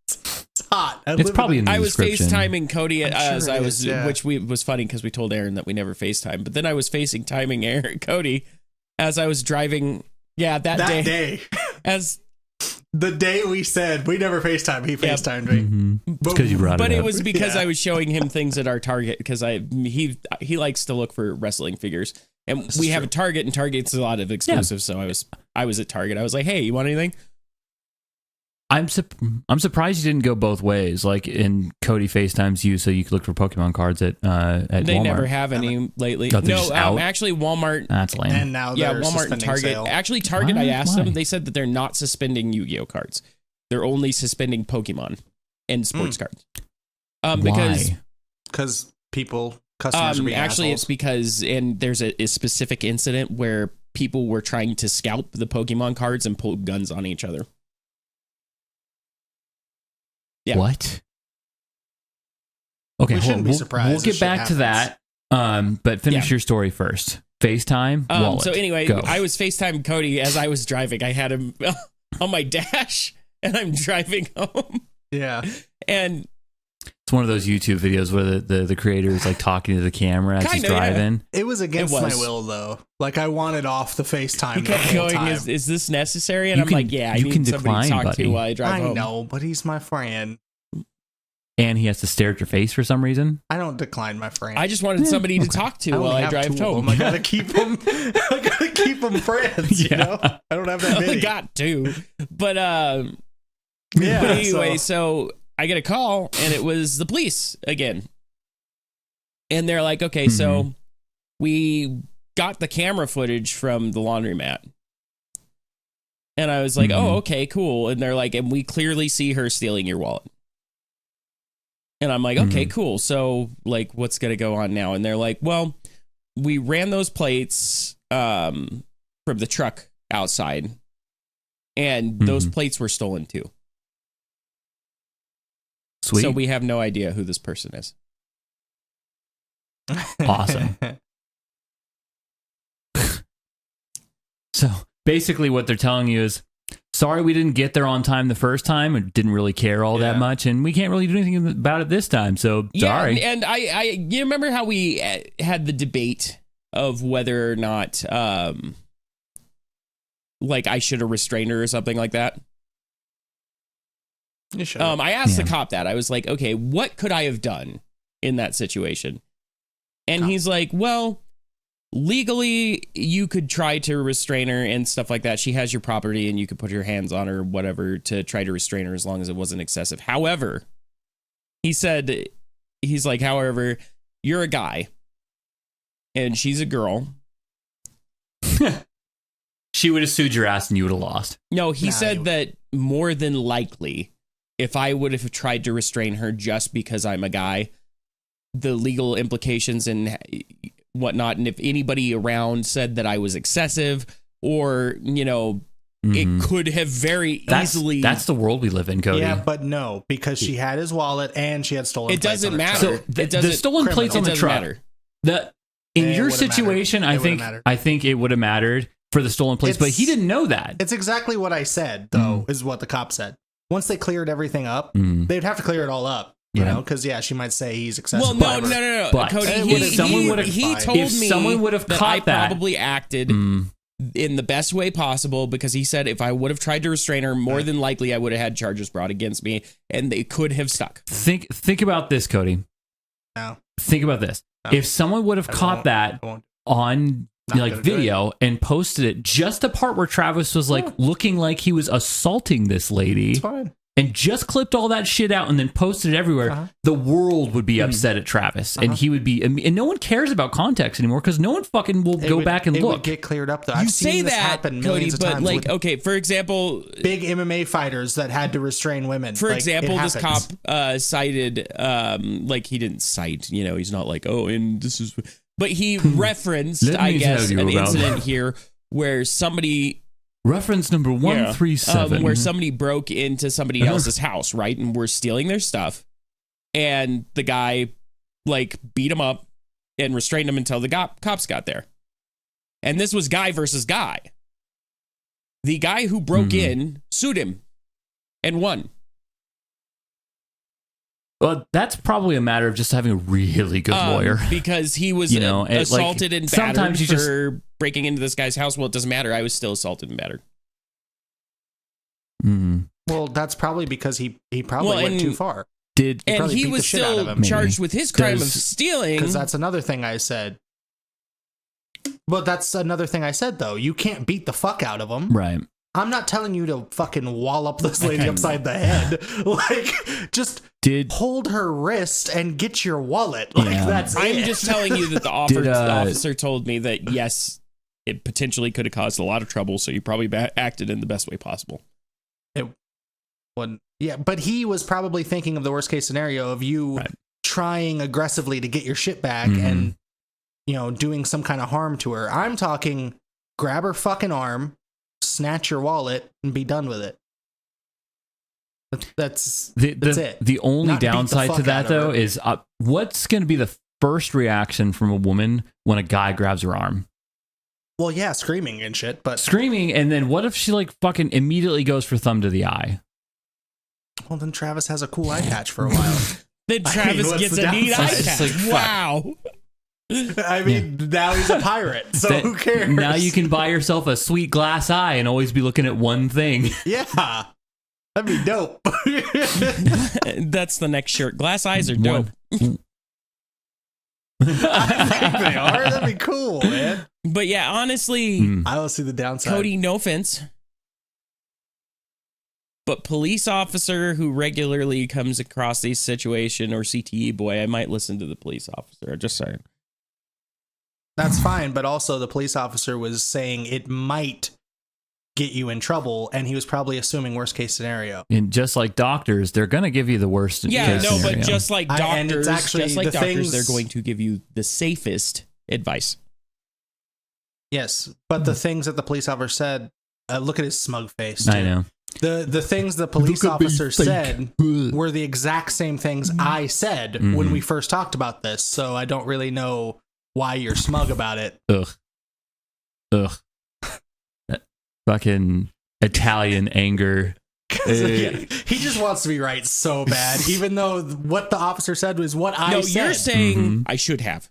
It's hot. It's probably in the I was description. FaceTiming Cody as sure I it was, is, yeah. which was funny because we told Aaron that we never FaceTime. But then I was FaceTiming Cody as I was driving. Yeah, that day. As The day we said we never FaceTime, he Yep. FaceTimed me. Mhm. It's because you brought but it it up. was because Yeah. I was showing him things at our Target because he likes to look for wrestling figures, and we have a Target, and Target's a lot of exclusives. So I was at Target. I was like, hey, you want anything? I'm surprised you didn't go both ways. Like, in Cody FaceTimes you so you could look for Pokemon cards at They Walmart. never have any lately. Oh, they're just out? Actually, Walmart. That's lame. And now Yeah, they're Walmart and suspending Target. sale. Actually, Target, I asked Why? them. They said that they're not suspending Yu-Gi-Oh cards. They're only suspending Pokemon and sports cards. Because Why? Because customers are being actually, assholes. it's because there's a specific incident where people were trying to scalp the Pokemon cards and pull guns on each other. Yeah. What? Okay, We shouldn't be we'll surprised. get This back shit to happens. that. But finish Yeah. your story first. FaceTime, wallet. So anyway, Go. I was FaceTime Cody as I was driving. I had him on my dash, and I'm driving home. Yeah. And It's one of those YouTube videos where the creator is like talking to the camera as he's Kinda, yeah. driving. It was against It was. my will, though. Like, I wanted off the FaceTime. he the kept whole going, time. is this necessary? And You I'm can- like, yeah, I you need can somebody to decline, talk buddy. to while I drive I home. know, but he's my friend. And he has to stare at your face for some reason. I don't decline my friend. I just wanted somebody to talk to I only while I have drive two of home. them. I gotta keep them. I gotta keep them friends. You Yeah. know, I don't have that I only many. got two. But Yeah. but anyway, so I get a call and it was the police again. And they're like, okay, so we got the camera footage from the laundromat. And I was like, oh, okay, cool. And they're like, and we clearly see her stealing your wallet. And I'm like, okay, cool. So, like, what's going to go on now? And they're like, well, we ran those plates from the truck outside, and those plates were stolen too. Sweet. So we have no idea who this person is. Awesome. So basically what they're telling you is, sorry we didn't get there on time the first time and didn't really care all that Yeah. much, and we can't really do anything about it this time, so sorry. Yeah, and I you remember how we had the debate of whether or not like I should have restrained her or something like that? You should. I asked the Yeah. cop that. I was like, okay, what could I have done in that situation? And he's like, well, legally, you could try to restrain her and stuff like that. She has your property and you could put your hands on her or whatever to try to restrain her as long as it wasn't excessive. However, he said, he's like, however, you're a guy and she's a girl. she would have sued your ass and you would have lost. No, he said that more than likely, if I would have tried to restrain her just because I'm a guy, the legal implications and whatnot, and if anybody around said that I was excessive or, it could have very easily. That's the world we live in, Cody. Yeah, but no, because she had his wallet and she had stolen plates. It doesn't matter. So the stolen plates on the truck. In your situation, I think it would have mattered for the stolen plates, but he didn't know that. It's exactly what I said, though, is what the cop said. Once they cleared everything up, they'd have to clear it all up. You know, because she might say he's excessive. Well, no. But Cody, he told me someone would have that I probably acted in the best way possible, because he said if I would have tried to restrain her, more than likely I would have had charges brought against me, and they could have stuck. Think about this, Cody. No. Think about this. No. If someone would have caught that on video and posted it, just the part where Travis was looking like he was assaulting this lady. It's fine. And just clipped all that shit out and then posted it everywhere, the world would be upset at Travis. And he would be, and no one cares about context anymore because no one fucking will go back and look. It would get cleared up, though. You I've say seen this that, happen Cody, millions of times. but okay, for example, big MMA fighters that had to restrain women. For example, this cop cited, he didn't cite, he's not like, and this is, but he referenced, I guess, an incident here where somebody. Reference number 137. Where somebody broke into somebody else's house, right? And were stealing their stuff. And the guy, beat him up and restrained him until the cops got there. And this was guy versus guy. The guy who broke in sued him and won. Well, that's probably a matter of just having a really good lawyer. Because he was assaulted and battered for breaking into this guy's house. Well, it doesn't matter. I was still assaulted and battered. Well, that's probably because he probably went too far. And he was still charged with his crime of stealing. Because that's another thing I said. But that's another thing I said, though. You can't beat the fuck out of him. Right. I'm not telling you to fucking wallop this lady upside the head. Just hold her wrist and get your wallet. That's I'm just telling you that the officer told me that, yes, it potentially could have caused a lot of trouble, so you probably acted in the best way possible. But he was probably thinking of the worst case scenario of you trying aggressively to get your shit back and, doing some kind of harm to her. I'm talking grab her fucking arm, snatch your wallet, and be done with it. That's it. The only downside to that, though, is what's going to be the first reaction from a woman when a guy grabs her arm? Well, yeah, screaming and shit, but screaming, and then what if she fucking immediately goes for thumb to the eye? Well, then Travis has a cool eye patch for a while. Then Travis gets a neat eye patch. Wow. Now he's a pirate, so who cares? Now you can buy yourself a sweet glass eye and always be looking at one thing. Yeah. That'd be dope. That's the next shirt. Glass eyes are dope. I think they are. That'd be cool, man. But yeah, honestly, I don't see the downside. Cody, no offense, but police officer who regularly comes across these situation, or CTE boy, I might listen to the police officer. Just saying. That's fine, but also the police officer was saying it might get you in trouble, and he was probably assuming worst case scenario. And just like doctors, they're going to give you the worst case scenario. But just like doctors, they're going to give you the safest advice. Yes, but the things that the police officer said, look at his smug face. I know. The things the police officer said were the exact same things I said when we first talked about this, so I don't really know why you're smug about it. Ugh. That fucking Italian anger. He just wants to be right so bad, even though what the officer said was what I said. No, you're saying I should have.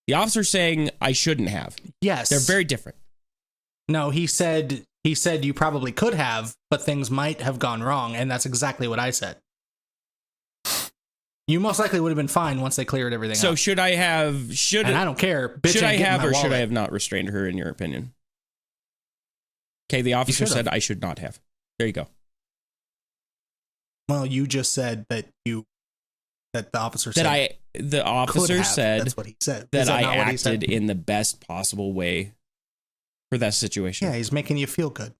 The officer's saying I shouldn't have. Yes. They're very different. No, he said you probably could have, but things might have gone wrong, and that's exactly what I said. You most likely would have been fine once they cleared everything up. So should I have... And I don't care. Bitch, should I have or wallet. should I have not restrained her, in your opinion? Okay, the officer said I should not have. There you go. Well, you just said that the officer said... The officer said... That's what he said. That I acted in the best possible way for that situation. Yeah, he's making you feel good.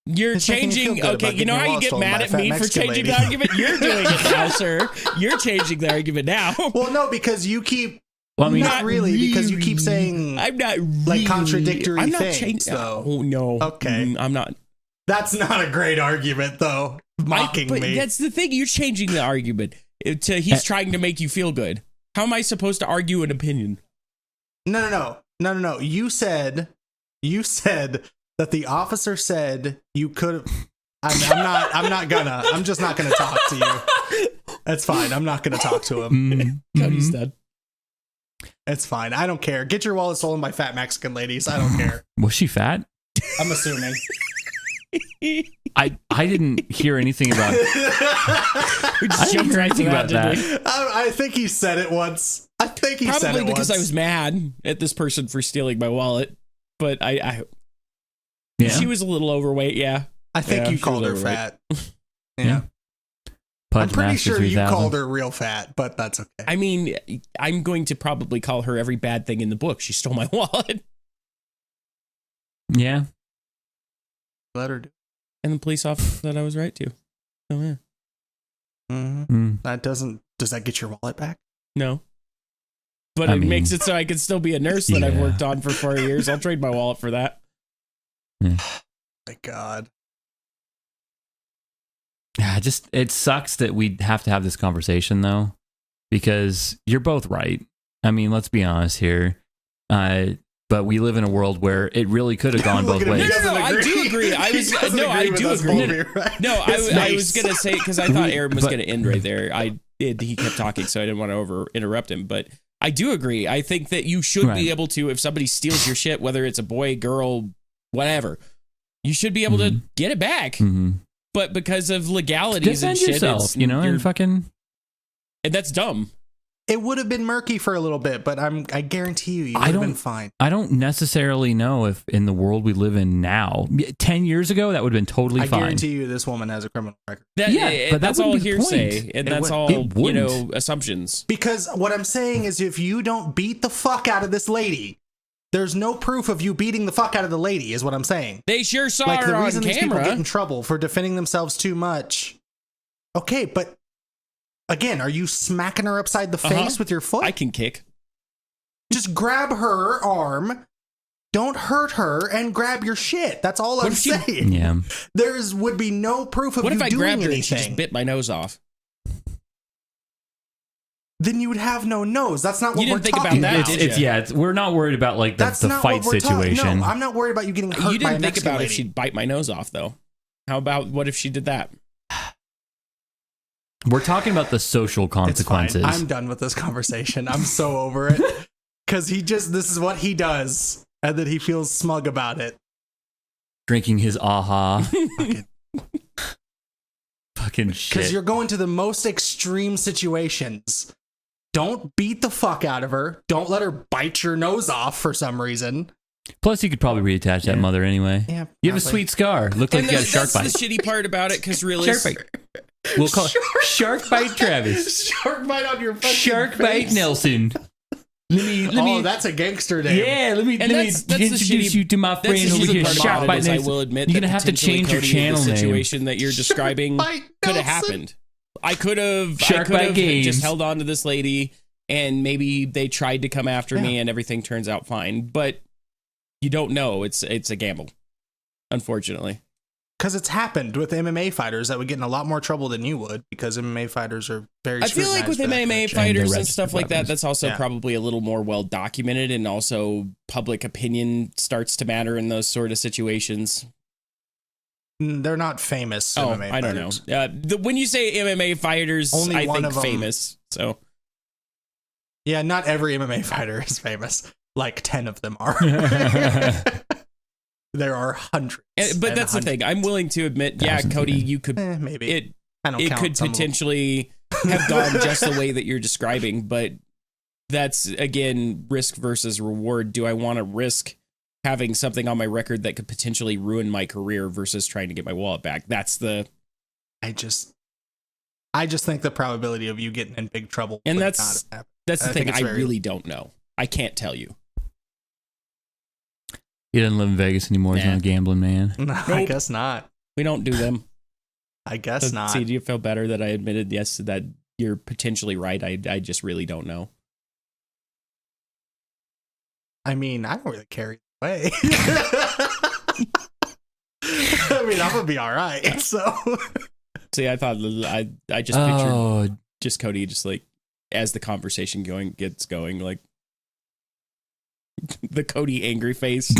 You're changing. Okay, you know how you get mad at me for changing the argument? You're doing it now, sir. You're changing the argument now. Well, no, because you keep. Well, I mean, not really, because you keep saying I'm not like contradictory I'm not things. changing. So. Oh no. Okay, I'm not. That's not a great argument, though. Mocking but me. That's the thing. You're changing the argument. He's trying to make you feel good. How am I supposed to argue an opinion? No. You said that the officer said you could. I'm just not gonna talk to you. That's fine. I'm not gonna talk to him. Cody's dead. It's fine. I don't care. Get your wallet stolen by fat Mexican ladies. I don't care. Was she fat? I'm assuming. I didn't hear anything about it. I didn't hear anything about that. I think he said it once. I think he said it once. Probably because I was mad at this person for stealing my wallet. But she was a little overweight, yeah. I think you called her fat. Yeah. I'm pretty sure you called her real fat, but that's okay. I mean, I'm going to probably call her every bad thing in the book. She stole my wallet. Yeah. Let her do. And the police officer that I was right to. Oh, yeah. That doesn't. Does that get your wallet back? No. But it makes it so I can still be a nurse that I've worked on for 4 years. I'll trade my wallet for that. Yeah. My God. Yeah, it sucks that we have to have this conversation, though, because you're both right. I mean, let's be honest here. But we live in a world where it really could have gone both ways. No, I do agree. I do agree. No, I was going to say, because I thought Aaron was going to end right there. He kept talking, so I didn't want to interrupt him. But I do agree. I think that you should be able to, if somebody steals your shit, whether it's a boy, girl, whatever, you should be able to get it back. But because of legalities and shit, and that's dumb. It would have been murky for a little bit, but I guarantee you would have been fine. I don't necessarily know if in the world we live in now, 10 years ago, that would have been totally fine. I guarantee you this woman has a criminal record. But that's all hearsay, and that's all, assumptions. Because what I'm saying is if you don't beat the fuck out of this lady, there's no proof of you beating the fuck out of the lady, is what I'm saying. They sure saw like, her on camera. The reason these people get in trouble for defending themselves too much. Okay, but again, are you smacking her upside the face with your foot? I can kick. Just grab her arm. Don't hurt her and grab your shit. That's all I'm saying. Yeah. Would be no proof of you doing anything. What if I grabbed her and she just bit my nose off? Then you would have no nose. That's not what we're talking about. We're not worried about like the fight situation. No, I'm not worried about you getting hurt by a Mexican lady. You didn't think about if she'd bite my nose off, though. How about what if she did that? We're talking about the social consequences. I'm done with this conversation. I'm so over it. Because this is what he does. And then he feels smug about it. Drinking his aha. Fucking shit. Because you're going to the most extreme situations. Don't beat the fuck out of her. Don't let her bite your nose off for some reason. Plus, you could probably reattach that mother anyway. Yeah, you have a sweet scar. Looked like you got a shark bite. That's the shitty part about it, because really... Shark bite. We'll call it Shark Bite Travis. Shark Bite on your fucking Shark face. Bite Nelson. Let me. That's a gangster name. Yeah, let me introduce you to my friend over here, Shark Bite Nelson. I will admit you're gonna have to change your channel name. The situation that you're describing could have happened. I could have just held on to this lady, and maybe they tried to come after me, and everything turns out fine. But you don't know. It's a gamble, unfortunately. Because it's happened with MMA fighters that would get in a lot more trouble than you would, because MMA fighters are very I feel like with MMA fighters and stuff like that, that's also probably a little more well documented, and also public opinion starts to matter in those sort of situations. They're not famous MMA I fighters. don't know. When you say MMA fighters, only I one think of them, famous. So yeah, not every MMA fighter is famous. Like 10 of them are. There are hundreds. But that's the thing. I'm willing to admit, Cody, you could maybe it could potentially have gone just the way that you're describing, but that's again risk versus reward. Do I want to risk having something on my record that could potentially ruin my career versus trying to get my wallet back? That's the I just think the probability of you getting in big trouble. And that's the thing. I really don't know. I can't tell you. He doesn't live in Vegas anymore. He's not a gambling man. No, I guess not. We don't do them. I guess not. See, do you feel better that I admitted yes that you're potentially right? I just really don't know. I mean, I don't really care either way. I mean, I'm gonna be all right. So, see, I thought I just pictured just Cody just like as the conversation gets going, like the Cody angry face.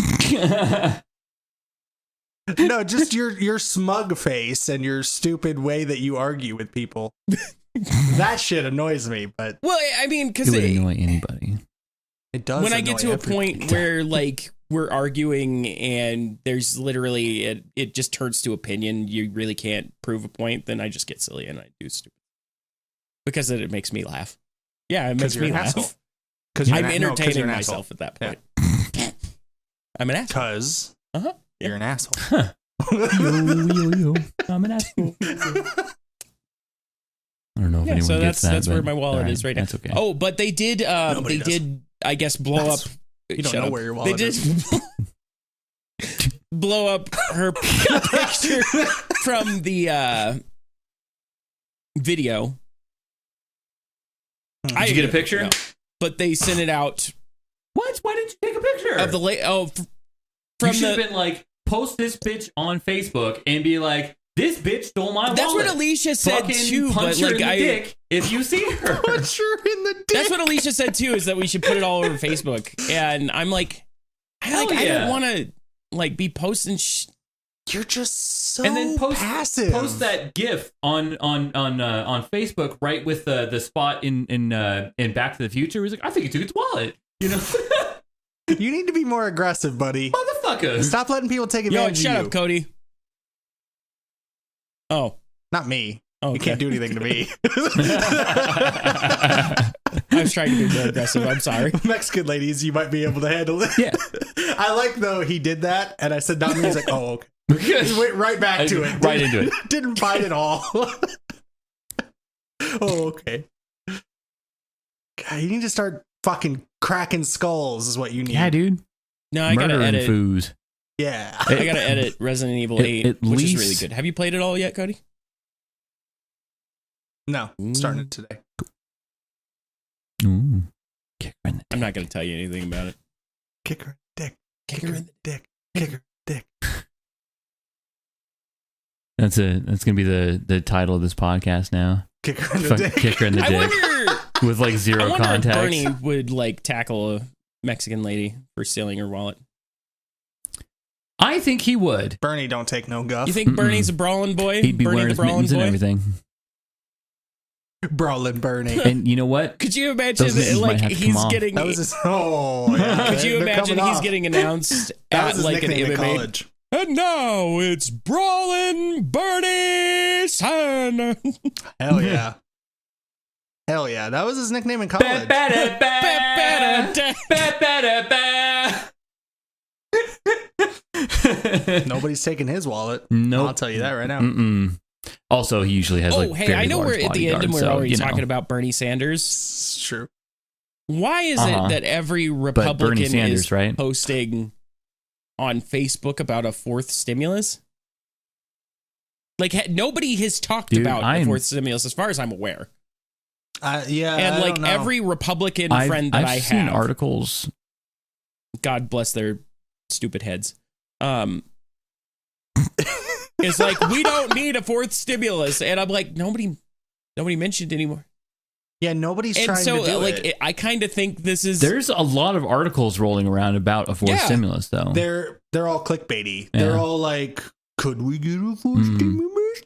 No, just your smug face and your stupid way that you argue with people. That shit annoys me. But well, I mean, because it would annoy anybody. It does. When I get to a point where like we're arguing and there's literally it just turns to opinion, you really can't prove a point, then I just get silly and I do stupid because it makes me laugh. Yeah, it makes me laugh. Because I'm entertaining myself at that point. Yeah. I'm an asshole. Because you're an asshole. Yo. I'm an asshole. I don't know if anyone gets that. That's where my wallet is right now. That's okay. Oh, but they did. I guess, blow up. You don't know where your wallet is. They did blow up her picture from the video. Did you get a picture? No. But they sent it out. What? Why didn't you take a picture of the you should have been like, post this bitch on Facebook and be like, this bitch stole my wallet. That's what Alicia said too. Punch but her in the dick if you see her. Punch her in the dick. That's what Alicia said too. Is that we should put it all over Facebook? And I'm like, I don't want to like be posting. You're just so and then passive. Post that GIF on Facebook, right with the spot in Back to the Future. He's like, I think he took its wallet. You know. You need to be more aggressive, buddy. Motherfucker. Stop letting people take advantage of you. Shut up, Cody. Oh. Not me. Okay. You can't do anything to me. I was trying to be more aggressive. I'm sorry. Mexican ladies, you might be able to handle it. Yeah. I like, though, he did that, and I said not me. He's like, oh, okay. He went right back to it. Right into it. Didn't fight at all. Oh, okay. God, you need to start fucking cracking skulls is what you need. Yeah, dude. No, I gotta edit. Foos. Yeah. I gotta edit Resident Evil 8, which is really good. Have you played it all yet, Cody? No, starting it today. Ooh. Kick her in the dick. I'm not gonna tell you anything about it. Kick her in the dick. Kick her in the dick. Kick her in the dick. That's gonna be the title of this podcast now. Kick her in the dick. Kick her in the dick. I wonder, with like zero context. If Bernie would like tackle a Mexican lady for stealing her wallet. I think he would. Bernie don't take no guff. You think Bernie's a brawling boy? He'd be Bernie wearing his mittens and everything. Brawling Bernie. And you know what? Could you imagine like he's getting? That was his. Oh, yeah. Could you imagine he's getting announced at like an MMA? College. And now it's Brawling Bernie San. Hell yeah. Hell yeah. That was his nickname in college. Nobody's taking his wallet. Nope. I'll tell you that right now. Mm-mm. Also, he usually has I know we're at the end and we're already talking about Bernie Sanders. It's true. Why is it that every Republican Sanders, is right? posting on Facebook about a fourth stimulus? Like nobody has talked about the fourth stimulus as far as I'm aware. Yeah. And like every Republican friend that I have seen articles. God bless their stupid heads. It's like, we don't need a fourth stimulus. And I'm like, nobody mentioned anymore. Yeah, nobody's trying to do it. I kind of think this is... There's a lot of articles rolling around about a fourth stimulus, though. They're all clickbaity. Yeah. They're all like, could we get a fourth stimulus?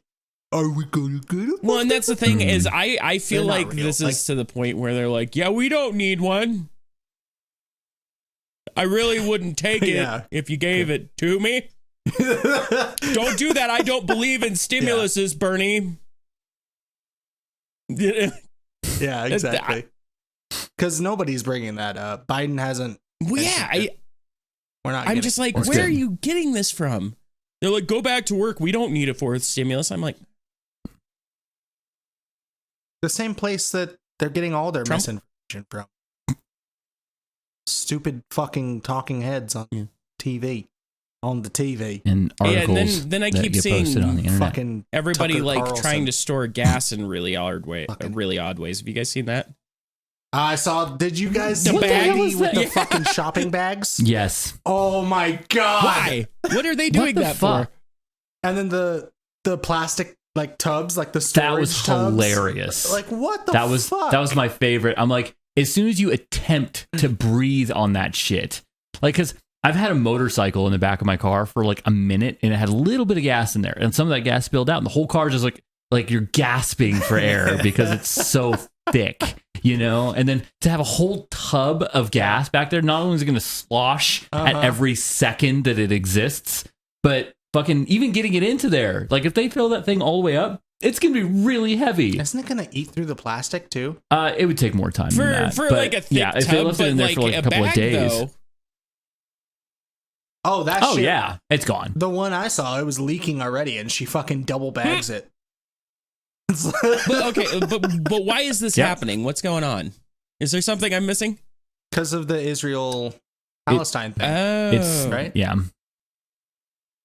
Are we going to get a fourth? Well, and that's the thing is, I feel like this is to the point where they're like, yeah, we don't need one. I really wouldn't take it if you gave it to me. Don't do that. I don't believe in stimuluses, Bernie. Yeah, exactly. Because nobody's bringing that up. Biden hasn't. Well, yeah, we're not. I'm just like, where are you getting this from? They're like, go back to work. We don't need a fourth stimulus. I'm like, the same place that they're getting all their misinformation from. Stupid fucking talking heads on TV. On the TV. And articles and then I that keep get seeing posted on the internet. Fucking everybody Tucker like Carlson. trying to store gas in really odd ways. Have you guys seen that? I saw. Did you guys The see bag? Baggy with the Yeah. fucking shopping bags? Yes. Oh my god! Why? What are they doing the that fuck? for? And then the plastic like tubs, like the storage That was tubs. hilarious. Like what the that was fuck? That was my favorite. I'm like, as soon as you attempt to breathe on that shit, like, because I've had a motorcycle in the back of my car for like a minute and it had a little bit of gas in there and some of that gas spilled out and the whole car just like you're gasping for air because it's so thick, you know? And then to have a whole tub of gas back there, not only is it going to slosh at every second that it exists, but fucking even getting it into there. Like if they fill that thing all the way up, it's going to be really heavy. Isn't it going to eat through the plastic too? It would take more time than that. For But like a thick yeah, if tub, they left it in there but for like like a couple of days. Though, Oh, that Oh shit. yeah, it's gone. The one I saw, it was leaking already, and she fucking double bags it. but okay, but why is this happening? What's going on? Is there something I'm missing? Because of the Israel-Palestine thing. Oh, It's right? Yeah.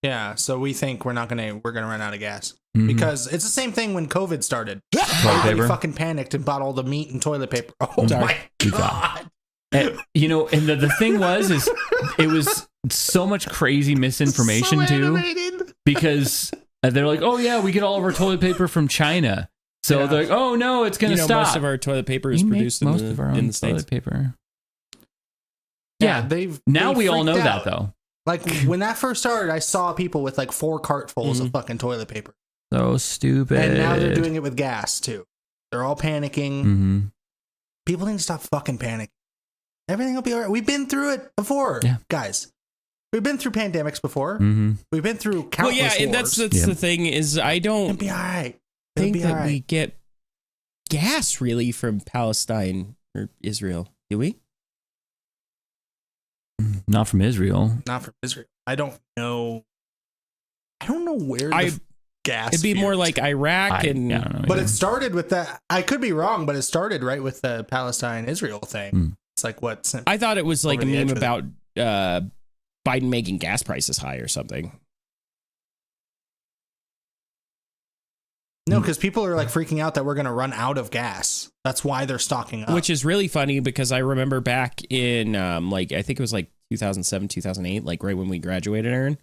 Yeah, so we think we're gonna run out of gas. Mhm. Because it's the same thing when COVID started. Toilet Everybody paper. fucking panicked and bought all the meat and toilet paper. Oh Sorry. my You got god. And, you know, and the thing was, is it was so much crazy misinformation So too, animated. because they're like, oh yeah, we get all of our toilet paper from China. So Yeah. they're like, oh no, it's gonna stop. most of our toilet paper is We make produced most in of our the own States. toilet paper. Yeah, Yeah. Now we all know freaked that out. though. Like when that first started, I saw people with like 4 cartfuls of fucking toilet paper. So stupid. And now they're doing it with gas too. They're all panicking. Mm-hmm. People need to stop fucking panicking. Everything will be all right. We've been through it before, Yeah. guys. We've been through pandemics before. Mm-hmm. We've been through Well, countless yeah, and wars. that's Yeah. the thing is I It'll don't be all right. It'll think be all that right. we get gas really from Palestine or Israel. Do we? Not from Israel. Not from Israel. I don't know. I don't know where I- the gas. It'd be more fueled. like Iraq I and don't know. But either. it started with that. I could be wrong, but it started right with the Palestine-Israel thing. Hmm. It's like what? I thought it was like a Over the meme edge with about Biden making gas prices high or something. No, because people are like freaking out that we're going to run out of gas. That's why they're stocking up. Which is really funny because I remember back in like I think it was like 2007, 2008, like right when we graduated, Aaron.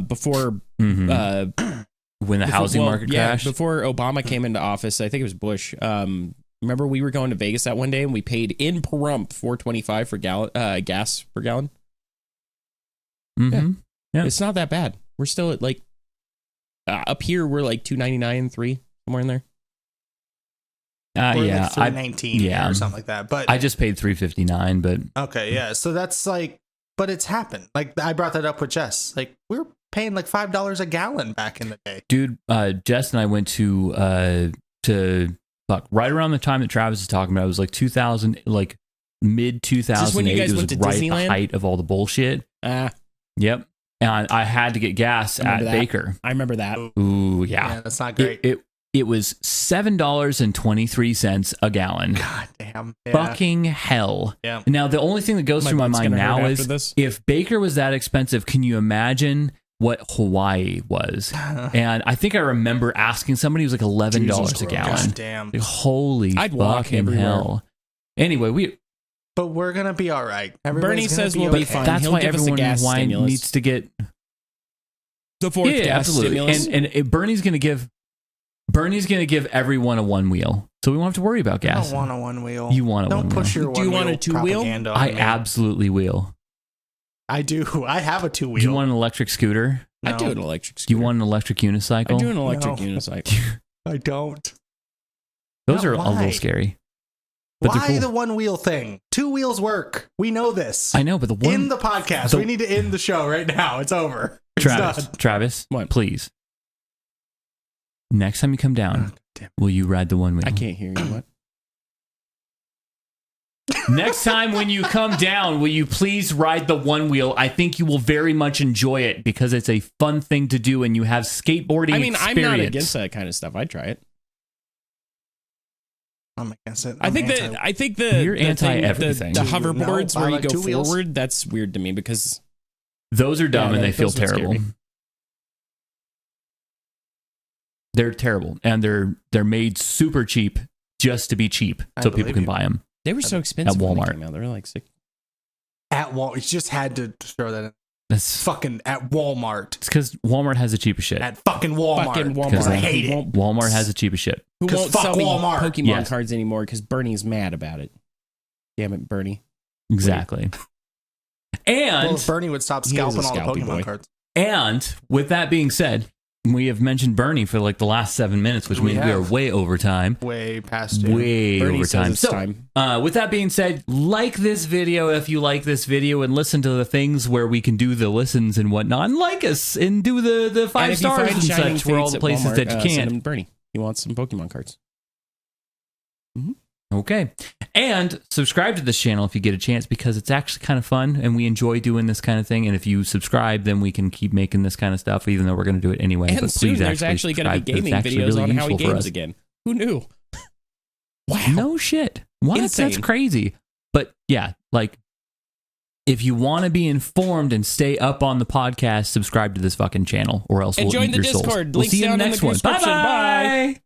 Before Mhm. When the housing market crashed. before Obama came into office, I think it was Bush. Remember we were going to Vegas that one day and we paid in Pahrump $4.25 for gas per gallon. Mm-hmm. Yeah. It's not that bad. We're still at like up here we're like $2.99, $3 somewhere in there. Or Yeah. like 319 yeah. or something like that. But I just paid $3.59, but okay, yeah. So that's like, but it's happened. Like I brought that up with Jess. Like we were paying like $5 a gallon back in the day. dude, Jess and I went to right around the time that Travis is talking about. It was like 2000, like mid 2008. when you guys It was went to right at Disneyland? the height of all the bullshit. Yep. And I had to get gas at Remember that? Baker. I remember that. Ooh, Yeah, yeah. that's not great. It was $7.23 a gallon. God damn. Yeah. Fucking hell. Yeah. Now, the only thing that goes through my butt's mind gonna hurt now after is this. if Baker was that expensive, can you imagine what Hawaii was? And I think I remember asking somebody, it was like $11 Jesus a Christ. gallon. God damn. Like, holy I'd walk fucking everywhere. hell. Anyway, But we're gonna be all right. Bernie Everybody's gonna says we'll be okay. fine. that's He'll why give us a everyone in gas Hawaii stimulus. needs to get The fourth gas absolutely. stimulus. And Bernie's going to give everyone a one wheel, so we won't have to worry about I gas. don't want a one wheel. You want a Don't one push wheel. your Do you one want a wheel two-wheel? propaganda on I me. absolutely will. I do. I have a 2-wheel. Do you want an electric scooter? I No, do an electric Do scooter. you want an electric unicycle? I do an electric No. unicycle. I don't. Those No, are a why? little scary. But they're Why cool. the one wheel thing? 2 wheels work. We know this. I know, but the one In the podcast, the- we need to end the show right now. It's over. It's done. Travis, What? please. Next time you come down, damn. will you ride the one wheel? I can't hear you. What? Next time when you come down, will you please ride the one wheel? I think you will very much enjoy it because it's a fun thing to do and you have skateboarding I mean, experience. I'm not against that kind of stuff. I'd try it. I'm against it. I think anti- that I think the You're the thing- anti-everything. The No, hoverboards I where you like go 2 wheels. forward. That's weird to me because Those are dumb and they feel terrible. They're terrible, and they're made super cheap just to be cheap, so people can buy them. They were so expensive at Walmart. When they came out. They were like $6. At Walmart, you just had to throw that in. That's Fucking at Walmart. It's because Walmart has the cheapest shit. At fucking Walmart. Fucking Walmart. I hate it. Walmart has the cheapest shit. Who won't fuck sell me Walmart. Pokemon cards anymore because Bernie's mad about it. Damn it, Bernie. Exactly. And well, if Bernie would stop scalping all the Pokemon cards. And with that being said, we have mentioned Bernie for like the last 7 minutes, which means we are way over time. Way past due. Way Bernie over time. So, with that being said, like this video if you like this video, and listen to the things where we can do the listens and whatnot, and like us and do the 5 stars and such where all the places Walmart, that you send him can. Bernie. He wants some Pokemon cards. Mm-hmm. Okay. And subscribe to this channel if you get a chance, because it's actually kind of fun and we enjoy doing this kind of thing. And if you subscribe, then we can keep making this kind of stuff, even though we're going to do it anyway. And but soon please there's actually going to be gaming videos really on Howie useful for Games us. again. Who knew? Wow. No shit. What? Insane. That's crazy. But yeah, like, if you want to be informed and stay up on the podcast, subscribe to this fucking channel, or else and we'll join eat the your souls. Discord. We'll Links see you in down the in next the one. description. Bye-bye. Bye.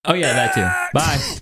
Oh yeah, that too. Bye.